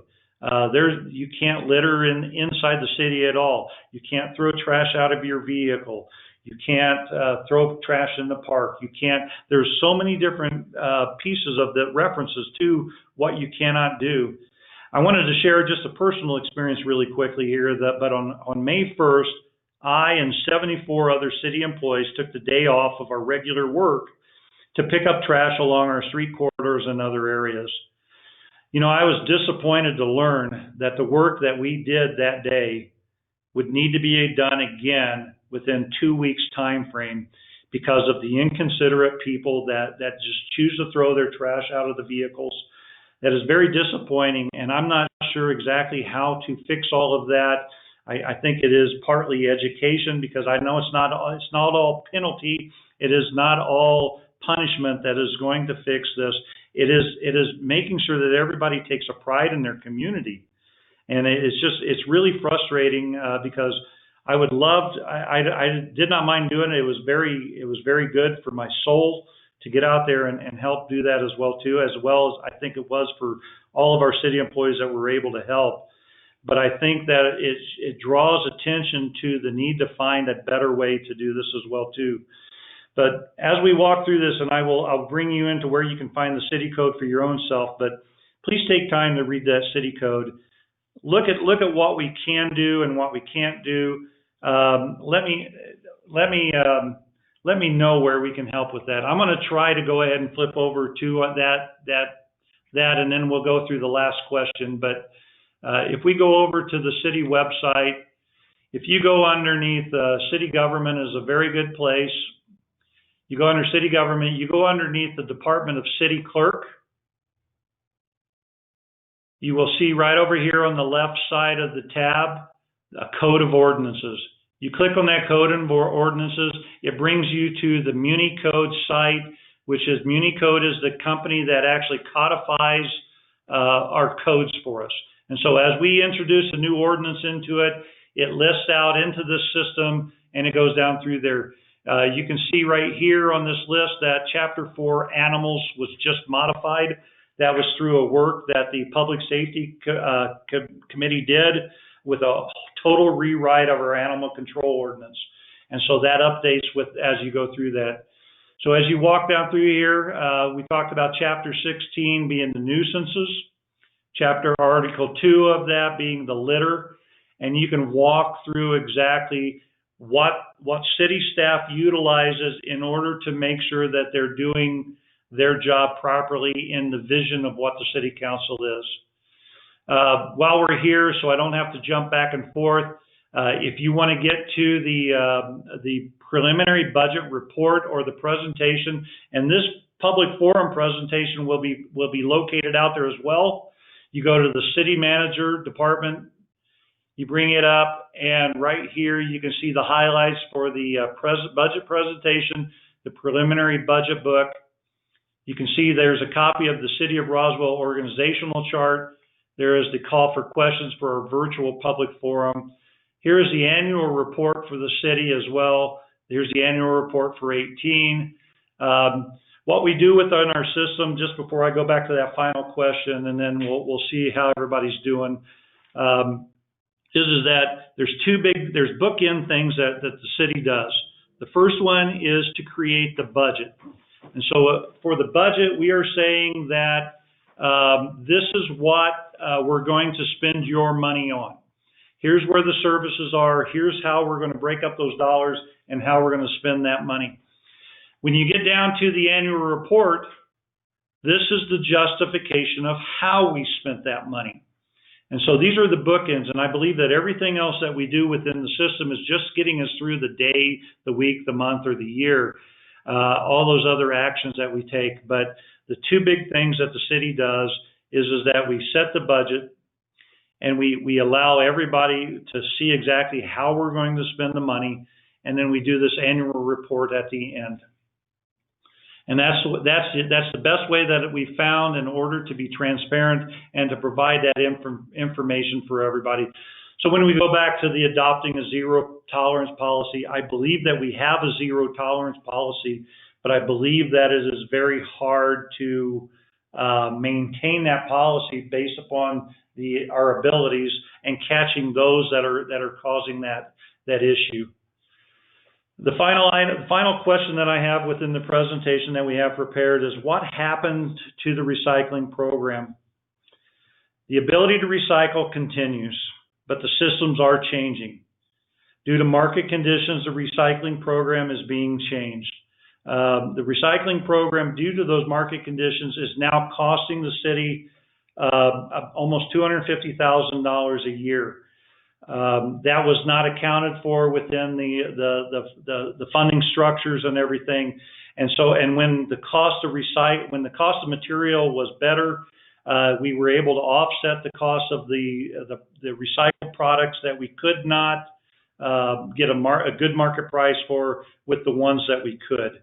You can't litter inside the city at all. You can't throw trash out of your vehicle. You can't throw trash in the park. There's so many different pieces of the references to what you cannot do. I wanted to share just a personal experience really quickly here, but on May 1st, I and 74 other city employees took the day off of our regular work to pick up trash along our street corridors and other areas. You know, I was disappointed to learn that the work that we did that day would need to be done again within 2 weeks time frame, because of the inconsiderate people that just choose to throw their trash out of the vehicles. That is very disappointing, and I'm not sure exactly how to fix all of that. I think it is partly education, because I know it's not all penalty. It is not all punishment that is going to fix this. It is making sure that everybody takes a pride in their community. And it's really frustrating, because I would love to, I did not mind doing it. It was very good for my soul to get out there and help do that as well as I think it was for all of our city employees that were able to help. But I think that it draws attention to the need to find a better way to do this as well too. But as we walk through this, and I'll bring you into where you can find the city code for your own self, but please take time to read that city code. Look at what we can do and what we can't do. Let me know where we can help with that. I'm going to try to go ahead and flip over to that, and then we'll go through the last question. But if we go over to the city website, if you go underneath city government is a very good place. You go under city government, you go underneath the Department of City Clerk. You will see right over here on the left side of the tab, a code of ordinances. You click on that code of ordinances, it brings you to the MuniCode site, which is MuniCode is the company that actually codifies our codes for us. And so as we introduce a new ordinance into it, it lists out into this system and it goes down through there. You can see right here on this list that Chapter 4 Animals was just modified. That was through a work that the Public Safety Committee did with a total rewrite of our animal control ordinance. And so that updates as you go through that. So as you walk down through here, we talked about Chapter 16 being the nuisances, Article 2 of that being the litter, and you can walk through exactly what city staff utilizes in order to make sure that they're doing their job properly in the vision of what the city council is. While we're here, so I don't have to jump back and forth, if you want to get to the preliminary budget report or the presentation, and this public forum presentation will be located out there as well. You go to the city manager department, you bring it up, and right here you can see the highlights for the budget presentation, the preliminary budget book. You can see there's a copy of the City of Roswell organizational chart. There is the call for questions for our virtual public forum. Here's the annual report for the city as well. There's the annual report for 18. What we do within our system, just before I go back to that final question, and then we'll see how everybody's doing, is that there's bookend things that the city does. The first one is to create the budget. And so for the budget, we are saying that this is what we're going to spend your money on. Here's where the services are. Here's how we're going to break up those dollars and how we're going to spend that money. When you get down to the annual report, this is the justification of how we spent that money. And so these are the bookends, and I believe that everything else that we do within the system is just getting us through the day, the week, the month, or the year, all those other actions that we take. But the two big things that the city does is that we set the budget, and we allow everybody to see exactly how we're going to spend the money, and then we do this annual report at the end. And that's the best way that we found in order to be transparent and to provide that information for everybody. So when we go back to the adopting a zero tolerance policy, I believe that we have a zero tolerance policy, but I believe that it is very hard to maintain that policy based upon our abilities and catching those that are causing that issue. The final question that I have within the presentation that we have prepared is what happened to the recycling program? The ability to recycle continues, but the systems are changing. Due to market conditions, the recycling program is being changed. The recycling program, due to those market conditions, is now costing the city almost $250,000 a year. That was not accounted for within the funding structures and everything. And when the cost of material was better, we were able to offset the cost of the recycled products that we could not get a good market price for with the ones that we could.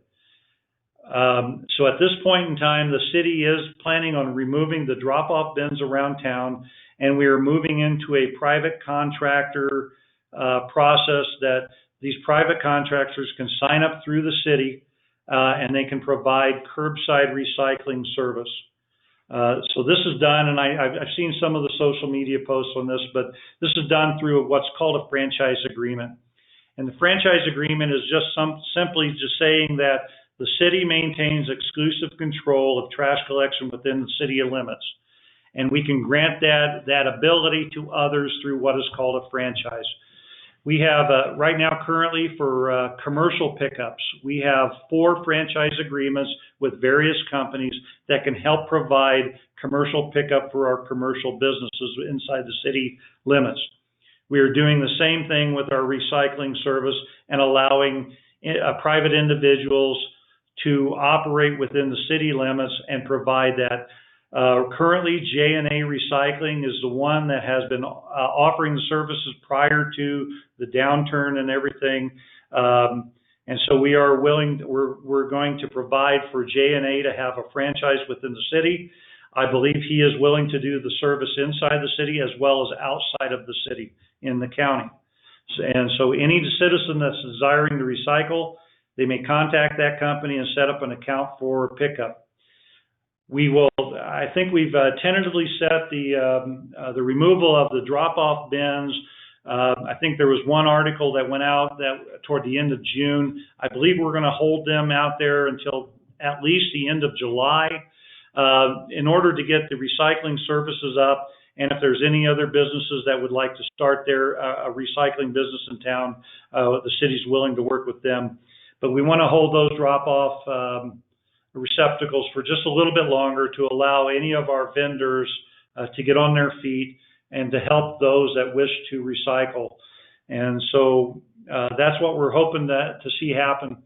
So at this point in time, the city is planning on removing the drop-off bins around town, and we are moving into a private contractor process that these private contractors can sign up through the city, and they can provide curbside recycling service. So this is done, and I've seen some of the social media posts on this, but this is done through what's called a franchise agreement. And the franchise agreement is just simply saying that the city maintains exclusive control of trash collection within the city limits. And we can grant that ability to others through what is called a franchise. We have, right now currently for commercial pickups, we have 4 franchise agreements with various companies that can help provide commercial pickup for our commercial businesses inside the city limits. We are doing the same thing with our recycling service and allowing private individuals to operate within the city limits and provide that. Currently, J&A Recycling is the one that has been offering the services prior to the downturn and everything. And so we are we're going to provide for J&A to have a franchise within the city. I believe he is willing to do the service inside the city as well as outside of the city in the county. And so any citizen that's desiring to recycle, they may contact that company and set up an account for pickup. I think we've tentatively set the removal of the drop-off bins. I think there was one article that went out that toward the end of June. I believe we're going to hold them out there until at least the end of July in order to get the recycling services up. And if there's any other businesses that would like to start a recycling business in town, the city's willing to work with them. But we want to hold those drop-off receptacles for just a little bit longer to allow any of our vendors to get on their feet and to help those that wish to recycle. And so that's what we're hoping to see happen.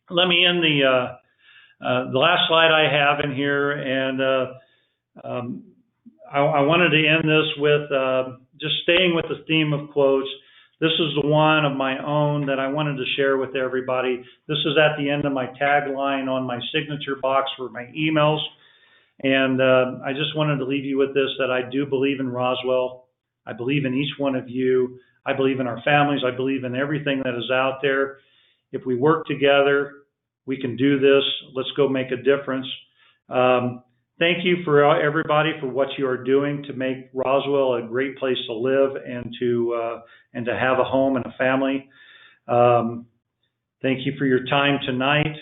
Let me end the last slide I have in here, and I wanted to end this with just staying with the theme of quotes. This is the one of my own that I wanted to share with everybody. This is at the end of my tagline on my signature box for my emails. And I just wanted to leave you with this, that I do believe in Roswell. I believe in each one of you. I believe in our families. I believe in everything that is out there. If we work together, we can do this. Let's go make a difference. Thank you for everybody for what you are doing to make Roswell a great place to live and to have a home and a family. Thank you for your time tonight.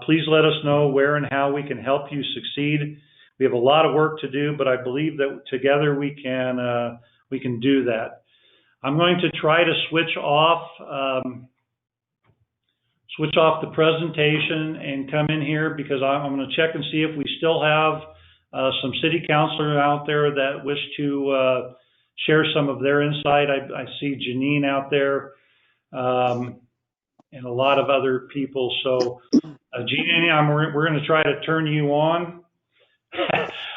Please let us know where and how we can help you succeed. We have a lot of work to do, but I believe that together we can do that. I'm going to try to switch off the presentation and come in here because I'm going to check and see if we still have some city councilors out there that wish to share some of their insight. I see Janine out there and a lot of other people. So Janine, we're going to try to turn you on.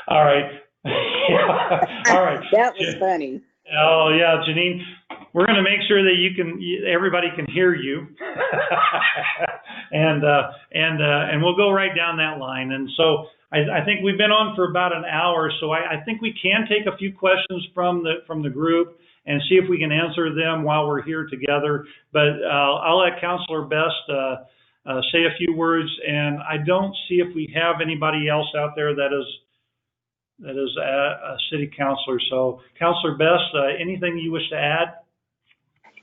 All right. All right. That was funny. Oh yeah, Janine, we're going to make sure that everybody can hear you, and we'll go right down that line. And so I think we've been on for about an hour, so I think we can take a few questions from the group and see if we can answer them while we're here together. But I'll let Councillor Best say a few words, and I don't see if we have anybody else out there that is a city councilor. So, Councillor Best, anything you wish to add?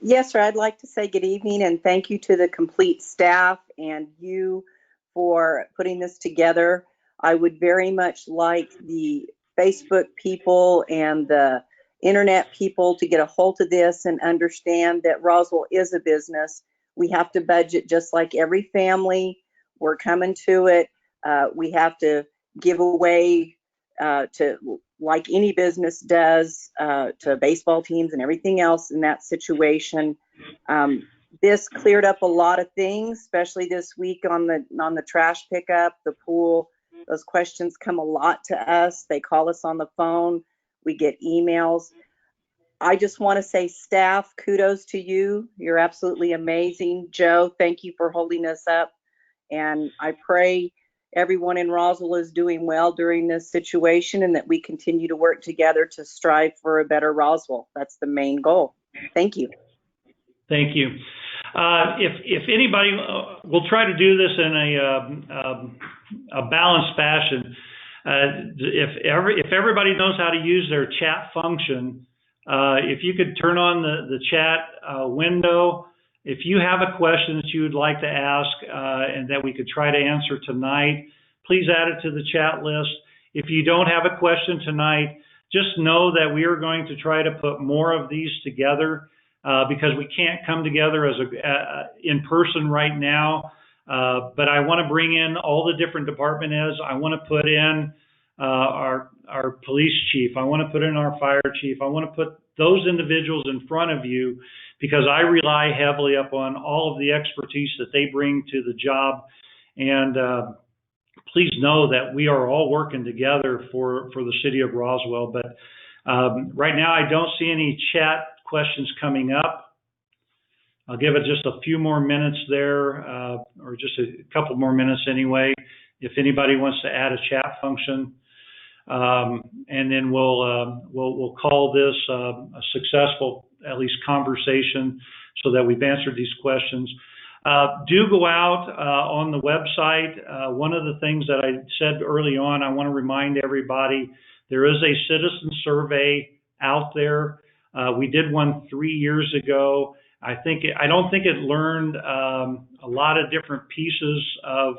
Yes, sir. I'd like to say good evening and thank you to the complete staff and you for putting this together. I would very much like the Facebook people and the internet people to get a hold of this and understand that Roswell is a business. We have to budget just like every family. We're coming to it. We have to give away to like any business does to baseball teams and everything else in that situation. This cleared up a lot of things, especially this week on the trash pickup, the pool. Those questions come a lot to us. They call us on the phone. We get emails. I just want to say, staff, kudos to you. You're absolutely amazing. Joe, thank you for holding us up. And I pray everyone in Roswell is doing well during this situation and that we continue to work together to strive for a better Roswell. That's the main goal. Thank you. Thank you. If anybody, we'll try to do this in a balanced fashion. If everybody knows how to use their chat function, if you could turn on the chat window, if you have a question that you would like to ask and that we could try to answer tonight, please add it to the chat list. If you don't have a question tonight, just know that we are going to try to put more of these together because we can't come together as in person right now. But I want to bring in all the different department heads. I want to put in our police chief. I want to put in our fire chief. I want to put those individuals in front of you because I rely heavily upon all of the expertise that they bring to the job. And please know that we are all working together for the city of Roswell. But right now, I don't see any chat questions coming up. I'll give it just a few more minutes there, or just a couple more minutes anyway, if anybody wants to add a chat function. And then we'll call this a successful, at least, conversation so that we've answered these questions. Do go out on the website. One of the things that I said early on, I want to remind everybody, there is a citizen survey out there. We did one 3 years ago. I don't think it learned a lot of different pieces of.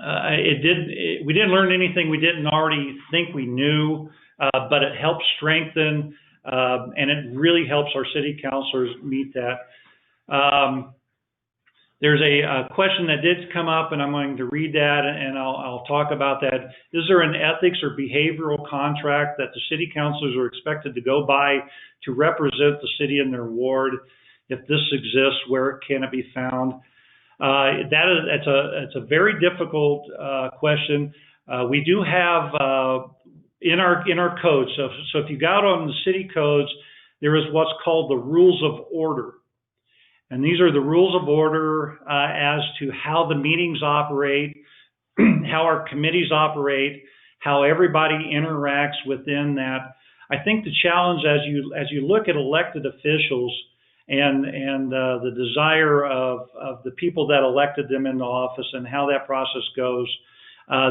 We didn't learn anything we didn't already think we knew, but it helps strengthen, and it really helps our city councilors meet that. There's a question that did come up, and I'm going to read that, and I'll talk about that. Is there an ethics or behavioral contract that the city councilors are expected to go by to represent the city in their ward? If this exists, where can it be found? It's a very difficult question. We do have in our codes. So if you got on the city codes, there is what's called the rules of order. And these are the rules of order as to how the meetings operate, how our committees operate, how everybody interacts within that. I think the challenge as you look at elected officials and the desire of the people that elected them into office and how that process goes,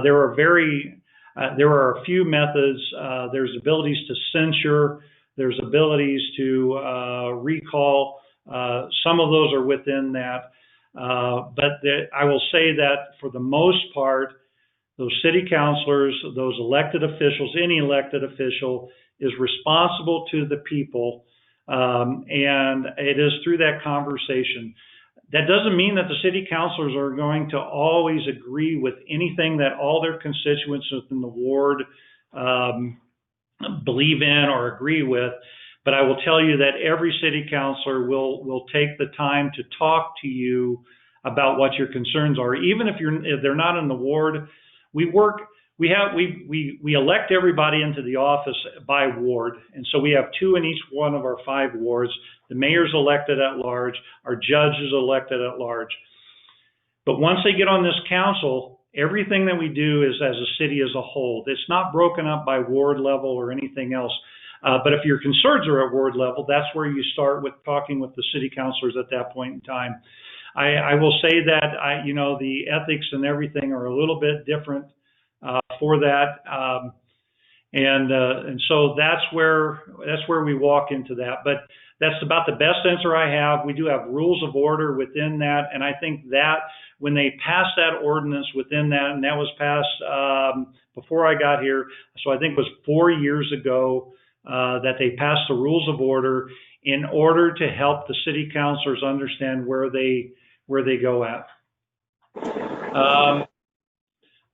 there are a few methods. There's abilities to censure. There's abilities to recall. Some of those are within that. But I will say that for the most part, those city councilors, those elected officials, any elected official is responsible to the people. And it is through that conversation. That doesn't mean that the city councilors are going to always agree with anything that all their constituents within the ward believe in or agree with. But I will tell you that every city councilor will take the time to talk to you about what your concerns are. Even if they're not in the ward, we elect everybody into the office by ward. And so we have 2 in each one of our 5 wards. The mayor's elected at large, our judge is elected at large. But once they get on this council, everything that we do is as a city as a whole. It's not broken up by ward level or anything else. But if your concerns are at ward level, that's where you start with talking with the city councilors at that point in time. I will say that the ethics and everything are a little bit different for that, and so that's where we walk into that. But that's about the best answer I have. We do have rules of order within that, and I think that when they passed that ordinance within that, and that was passed before I got here, so I think it was 4 years ago. That they passed the rules of order in order to help the city councilors understand where they go at.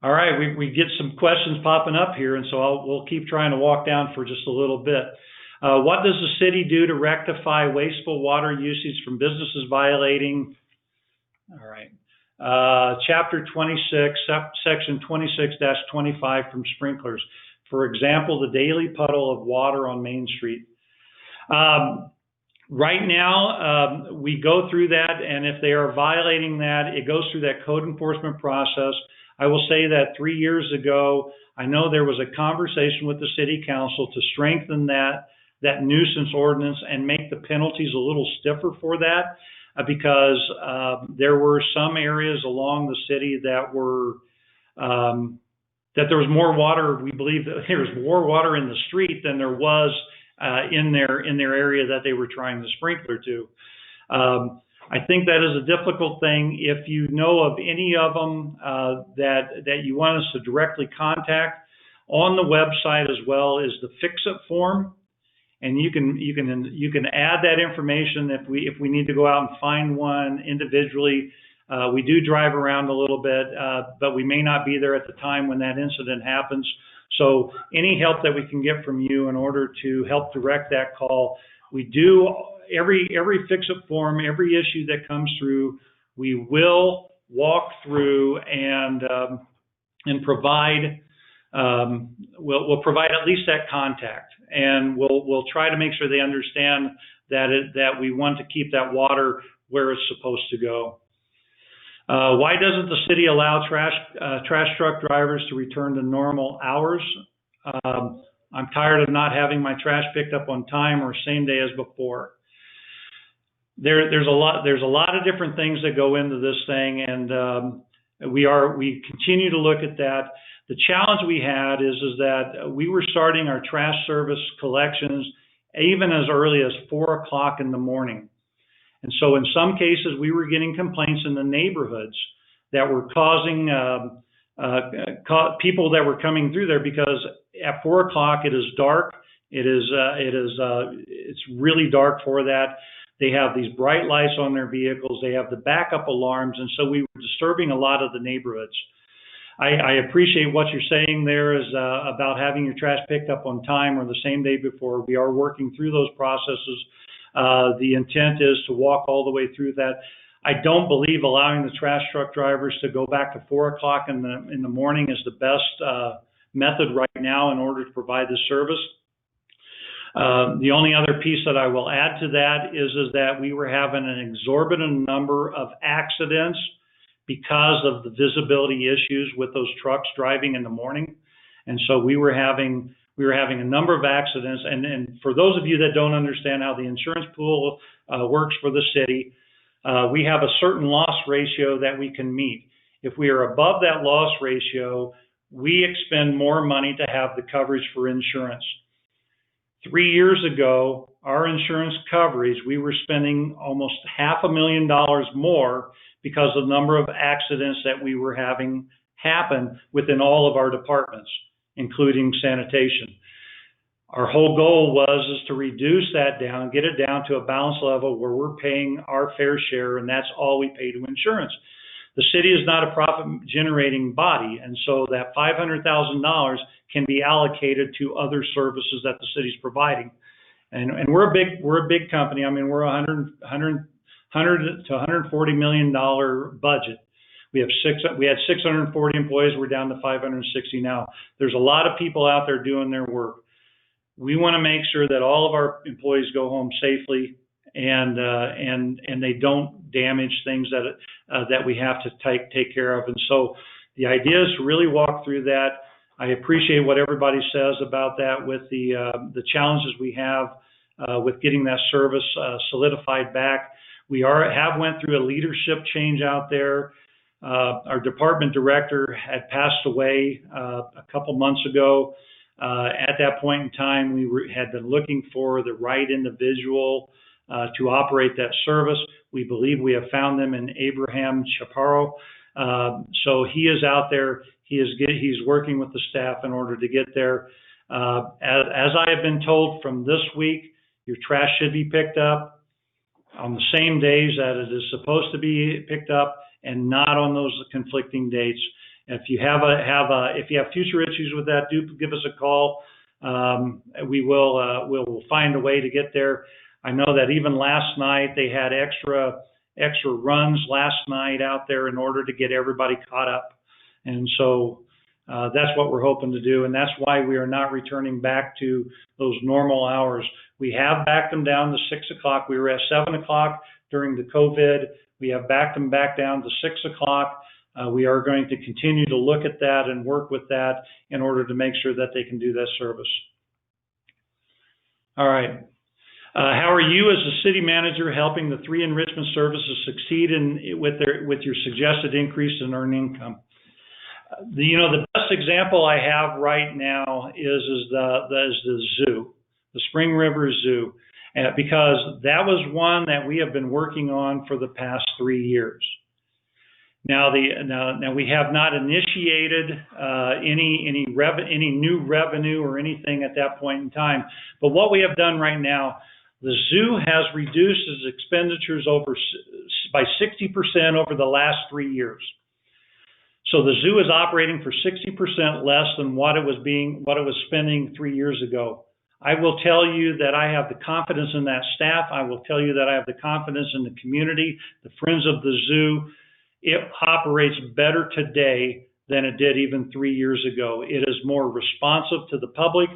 All right, we get some questions popping up here, and so we'll keep trying to walk down for just a little bit. What does the city do to rectify wasteful water usage from businesses violating, all right, Chapter 26, Section 26-25 from sprinklers? For example, the daily puddle of water on Main Street. Right now, we go through that, and if they are violating that, it goes through that code enforcement process. I will say that 3 years ago, I know there was a conversation with the city council to strengthen that nuisance ordinance and make the penalties a little stiffer for that, because there were some areas along the city that were that there was more water. We believe that there was more water in the street than there was in their area that they were trying to sprinkler to. I think that is a difficult thing. If you know of any of them that you want us to directly contact, on the website as well is the Fix-It form, and you can add that information if we need to go out and find one individually. We do drive around a little bit, but we may not be there at the time when that incident happens. So any help that we can get from you in order to help direct that call, we do. Every Fix-It form, every issue that comes through, we will walk through and provide. We'll provide at least that contact, and we'll try to make sure they understand that we want to keep that water where it's supposed to go. Why doesn't the city allow trash truck drivers to return to normal hours? I'm tired of not having my trash picked up on time or same day as before. There's a lot of different things that go into this thing, and we continue to look at that. The challenge we had is that we were starting our trash service collections even as early as 4 o'clock in the morning. And so in some cases, we were getting complaints in the neighborhoods that were causing people that were coming through there, because at 4 o'clock it is dark. It's really dark for that. They have these bright lights on their vehicles. They have the backup alarms, and so we were disturbing a lot of the neighborhoods. I appreciate what you're saying there is about having your trash picked up on time or the same day before. We are working through those processes. The intent is to walk all the way through that. I don't believe allowing the trash truck drivers to go back to 4 o'clock in the morning is the best method right now in order to provide this service. The only other piece that I will add to that is that we were having an exorbitant number of accidents because of the visibility issues with those trucks driving in the morning. And so we were having a number of accidents. And for those of you that don't understand how the insurance pool works for the city, we have a certain loss ratio that we can meet. If we are above that loss ratio, we expend more money to have the coverage for insurance. 3 years ago, our insurance coverage, we were spending almost $500,000 more because of the number of accidents that we were having happen within all of our departments, including sanitation. Our whole goal is to reduce that down, get it down to a balance level where we're paying our fair share, and that's all we pay to insurance. The city is not a profit-generating body, and so that $500,000 can be allocated to other services that the city's providing. And we're a big company. I mean, we're a $100 to $140 million budget. We had 640 employees. We're down to 560 now. There's a lot of people out there doing their work. We want to make sure that all of our employees go home safely and they don't damage things that we have to take care of. And so the idea is to really walk through that. I appreciate what everybody says about that with the challenges we have with getting that service solidified back. We have went through a leadership change out there. Our department director had passed away a couple months ago. At that point in time, we had been looking for the right individual to operate that service. We believe we have found them in Abraham Chaparro. So he is out there. He's working with the staff in order to get there. As I have been told from this week, your trash should be picked up on the same days that it is supposed to be picked up and not on those conflicting dates. If you have future issues with that, do give us a call. We'll find a way to get there. I know that even last night they had extra runs last night out there in order to get everybody caught up. And so that's what we're hoping to do. And that's why we are not returning back to those normal hours. We have backed them down to 6 o'clock. We were at 7 o'clock during the COVID. We have backed them back down to 6 o'clock. We are going to continue to look at that and work with that in order to make sure that they can do that service. All right. How are you as a city manager helping the 3 enrichment services succeed with your suggested increase in earned income? The best example I have right now is the zoo, the Spring River Zoo, because that was one that we have been working on for the past 3 years. Now we have not initiated any new revenue or anything at that point in time. But what we have done right now, the zoo has reduced its expenditures by 60% over the last 3 years. So the zoo is operating for 60% less than what it was spending 3 years ago. I will tell you that I have the confidence in that staff. I will tell you that I have the confidence in the community, the Friends of the Zoo. It operates better today than it did even 3 years ago. It is more responsive to the public.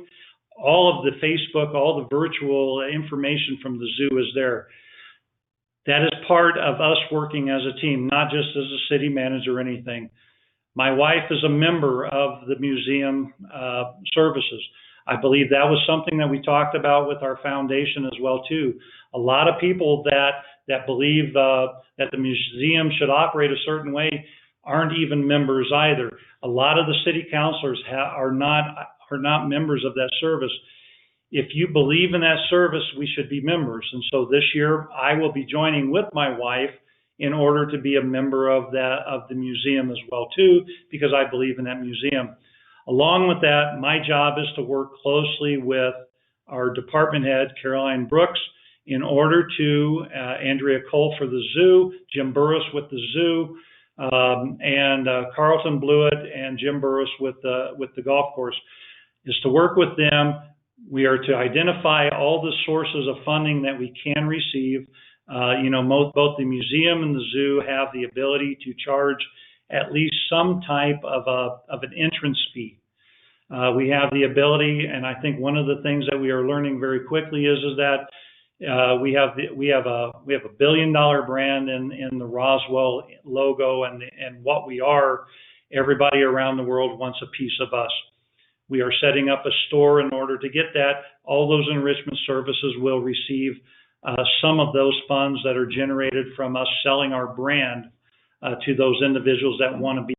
All of the Facebook, all the virtual information from the zoo is there. That is part of us working as a team, not just as a city manager or anything. My wife is a member of the museum services. I believe that was something that we talked about with our foundation as well too. A lot of people that believe that the museum should operate a certain way aren't even members either. A lot of the city councilors are not members of that service. If you believe in that service, we should be members. And so this year I will be joining with my wife in order to be a member of the museum as well too, because I believe in that museum. Along with that, my job is to work closely with our department head, Caroline Brooks, in order to Andrea Cole for the zoo, Jim Burris with the zoo, and Carlton Blewett and Jim Burris with the golf course, is to work with them. We are to identify all the sources of funding that we can receive. Both the museum and the zoo have the ability to charge at least some type of an entrance fee. We have the ability, and I think one of the things that we are learning very quickly is that we have a $1 billion brand in the Roswell logo, and what we are. Everybody around the world wants a piece of us. We are setting up a store in order to get that. All those enrichment services will receive some of those funds that are generated from us selling our brand to those individuals that want to be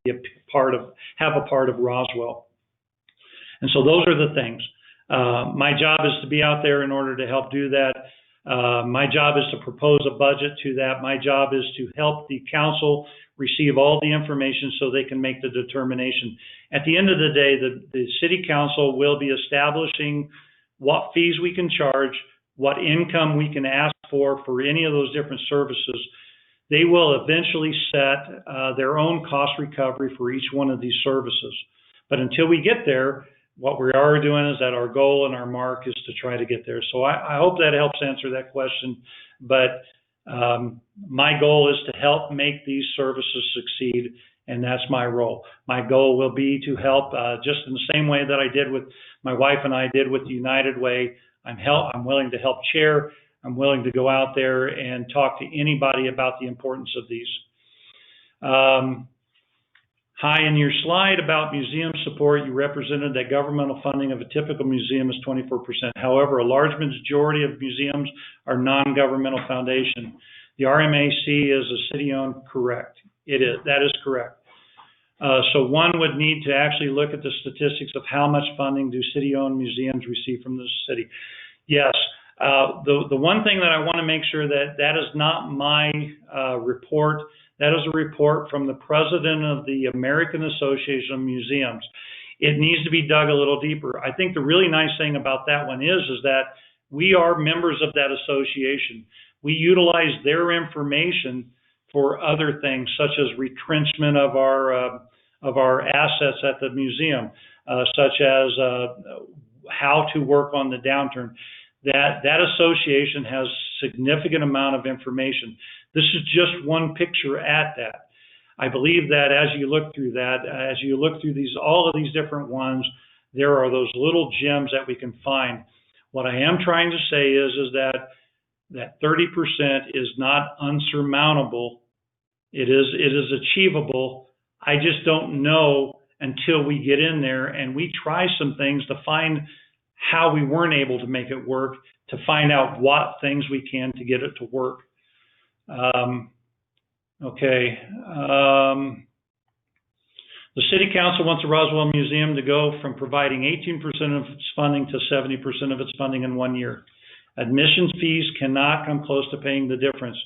have a part of Roswell. And so those are the things. My job is to be out there in order to help do that. My job is to propose a budget to that. My job is to help the council receive all the information so they can make the determination. At the end of the day, the city council will be establishing what fees we can charge, what income we can ask for any of those different services. They will eventually set their own cost recovery for each one of these services. But until we get there, what we are doing is that our goal and our mark is to try to get there. So I hope that helps answer that question. But my goal is to help make these services succeed, and that's my role. My goal will be to help just in the same way that I did with my wife and I did with the United Way. I'm willing to help chair. I'm willing to go out there and talk to anybody about the importance of these. Hi, in your slide about museum support, you represented that governmental funding of a typical museum is 24%. However, a large majority of museums are non-governmental foundation. The RMAC is a city-owned, correct. It is, that is correct. So one would need to actually look at the statistics of how much funding do city-owned museums receive from the city. Yes, the one thing that I want to make sure that is not my report. That is a report from the president of the American Association of Museums. It needs to be dug a little deeper. I think the really nice thing about that one is that we are members of that association. We utilize their information for other things, such as retrenchment of of our assets at the museum, such as how to work on the downturn. That association has significant amount of information. This is just one picture at that. I believe that as you look through that, as you look through all of these different ones, there are those little gems that we can find. What I am trying to say is that 30% is not unsurmountable. It is achievable. I just don't know until we get in there and we try some things to find how we weren't able to make it work, to find out what things we can to get it to work. The City Council wants the Roswell Museum to go from providing 18% of its funding to 70% of its funding in 1 year. Admissions fees cannot come close to paying the difference.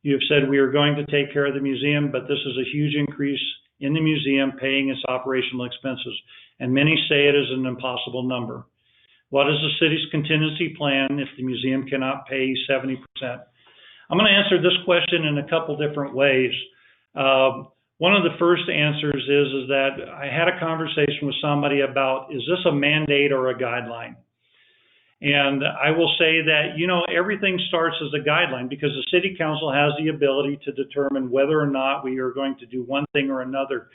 You have said we are going to take care of the museum, but this is a huge increase in the museum paying its operational expenses, and many say it is an impossible number. What is the city's contingency plan if the museum cannot pay 70%? I'm going to answer this question in a couple different ways. One of the first answers is that I had a conversation with somebody about, is this a mandate or a guideline? And I will say that, everything starts as a guideline because the City Council has the ability to determine whether or not we are going to do one thing or another.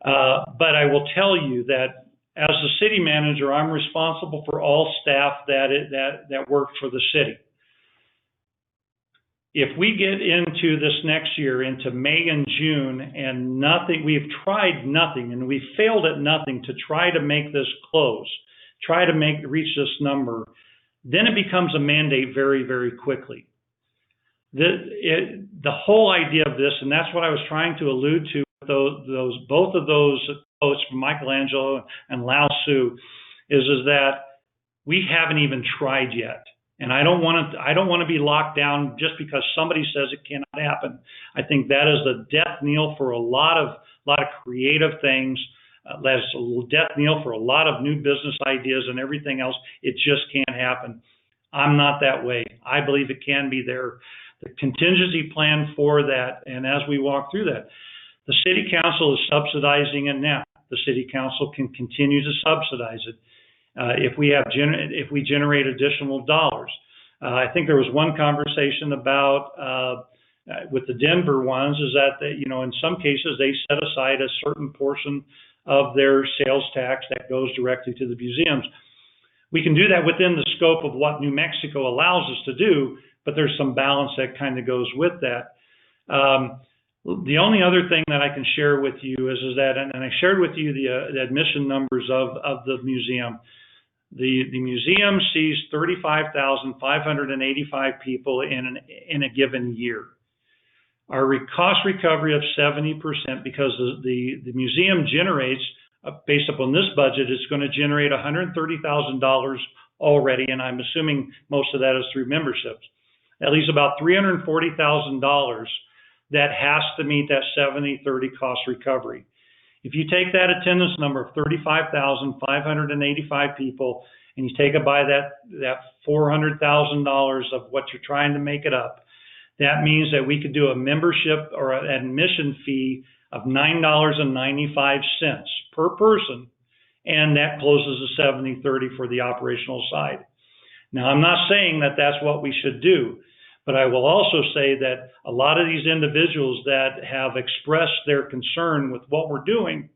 But I will tell you that as the city manager, I'm responsible for all staff that work for the city. If we get into this next year, into May and June, and we've tried nothing, and we failed at nothing to try to make this close, try to reach this number, then it becomes a mandate very, very quickly. The whole idea of this, and that's what I was trying to allude to, both of those quotes from Michelangelo and Lao Tzu, is that we haven't even tried yet. And I don't want to be locked down just because somebody says it cannot happen. I think that is the death knell for a lot of creative things. That's a death knell for a lot of new business ideas and everything else. It just can't happen. I'm not that way. I believe it can be there. The contingency plan for that, and as we walk through that, the City Council is subsidizing it now. The City Council can continue to subsidize it. If we generate additional dollars. I think there was one conversation about with the Denver ones is that in some cases they set aside a certain portion of their sales tax that goes directly to the museums. We can do that within the scope of what New Mexico allows us to do, but there's some balance that kind of goes with that. The only other thing that I can share with you is that, and I shared with you the admission numbers of the museum. The museum sees 35,585 people in a given year. Our cost recovery of 70%, because the museum generates, based upon this budget, it's going to generate $130,000 already, and I'm assuming most of that is through memberships. At least about $340,000 that has to meet that 70-30 cost recovery. If you take that attendance number of 35,585 people and you take it by that $400,000 of what you're trying to make it up, that means that we could do a membership or an admission fee of $9.95 per person, and that closes the 70-30 for the operational side. Now, I'm not saying that that's what we should do, but I will also say that a lot of these individuals that have expressed their concern with what we're doing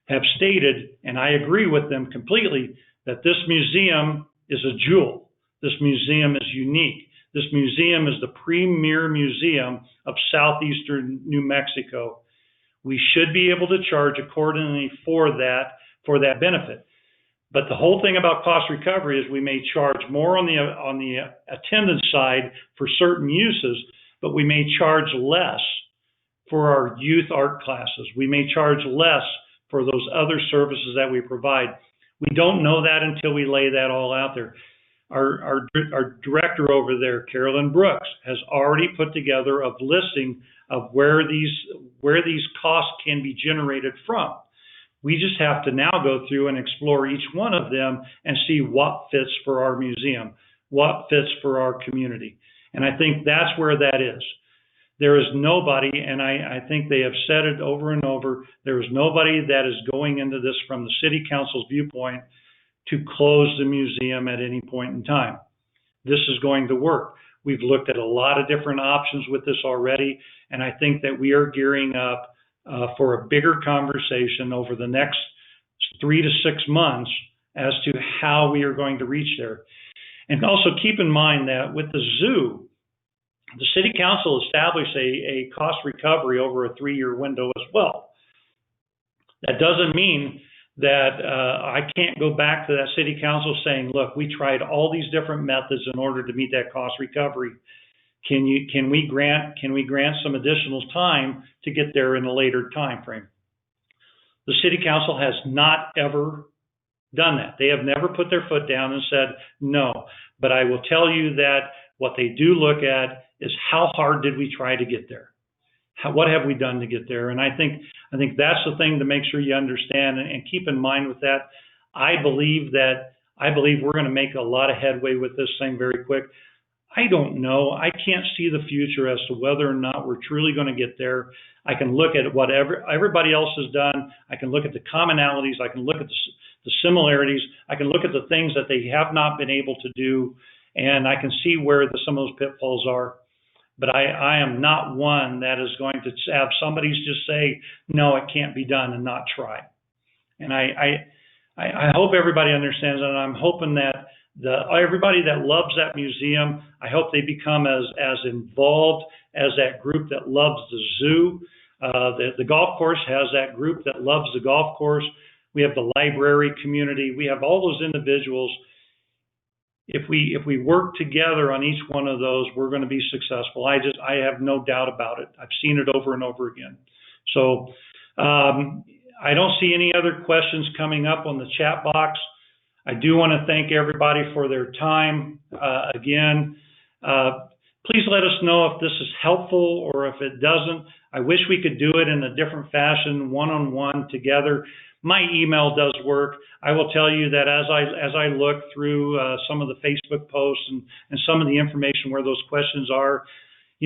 have stated, and I agree with them completely, that this museum is a jewel. This museum is unique. This museum is the premier museum of southeastern New Mexico. We should be able to charge accordingly for that benefit. But the whole thing about cost recovery is we may charge more on the attendance side for certain uses, but we may charge less for our youth art classes. We may charge less for those other services that we provide. We don't know that until we lay that all out there. Our director over there, Carolyn Brooks, has already put together a listing of where these costs can be generated from. We just have to now go through and explore each one of them and see what fits for our museum, what fits for our community. And I think that's where that is. There is nobody, and I think they have said it over and over, there is nobody that is going into this from the city council's viewpoint to close the museum at any point in time. This is going to work. We've looked at a lot of different options with this already, and I think that we are gearing up for a bigger conversation over the next 3 to 6 months as to how we are going to reach there. And also keep in mind that with the zoo, the city council established a cost recovery over a 3-year window as well. That doesn't mean that I can't go back to that city council saying, look, we tried all these different methods in order to meet that cost recovery. Can we grant some additional time to get there in a later time frame? The city council has not ever done that. They have never put their foot down and said no. But I will tell you that what they do look at is how hard did we try to get there? What have we done to get there? And I think that's the thing to make sure you understand and keep in mind with that. I believe we're going to make a lot of headway with this thing very quick. I don't know. I can't see the future as to whether or not we're truly going to get there. I can look at what everybody else has done. I can look at the commonalities. I can look at the similarities. I can look at the things that they have not been able to do, and I can see where some of those pitfalls are. But I am not one that is going to have somebody just say, no, it can't be done and not try. And I hope everybody understands that. And I'm hoping that everybody that loves that museum, I hope they become as involved as that group that loves the zoo. The golf course has that group that loves the golf course. We have the library community. We have all those individuals. If we work together on each one of those, we're going to be successful. I have no doubt about it. I've seen it over and over again. So I don't see any other questions coming up on the chat box. I do want to thank everybody for their time. Again, please let us know if this is helpful or if it doesn't. I wish we could do it in a different fashion, one-on-one together. My email does work. I will tell you that as I look through some of the Facebook posts and some of the information where those questions are,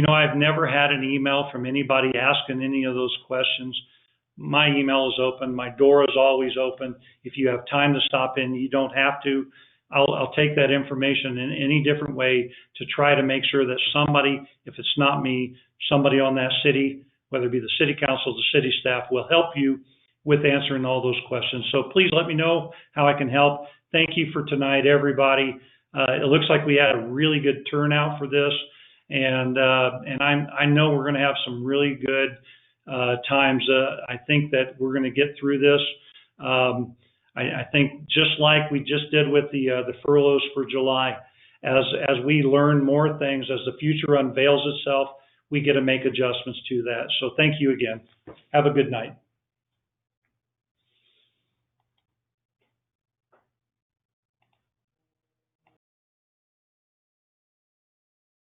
I've never had an email from anybody asking any of those questions. My email is open. My door is always open. If you have time to stop in, you don't have to. I'll take that information in any different way to try to make sure that somebody, if it's not me, somebody on that city, whether it be the city council, the city staff, will help you with answering all those questions. So please let me know how I can help. Thank you for tonight, everybody. It looks like we had a really good turnout for this, and I know we're going to have some really good times. I think that we're going to get through this. I think just like we just did with the furloughs for July, as we learn more things, as the future unveils itself, we get to make adjustments to that. So thank you again. Have a good night.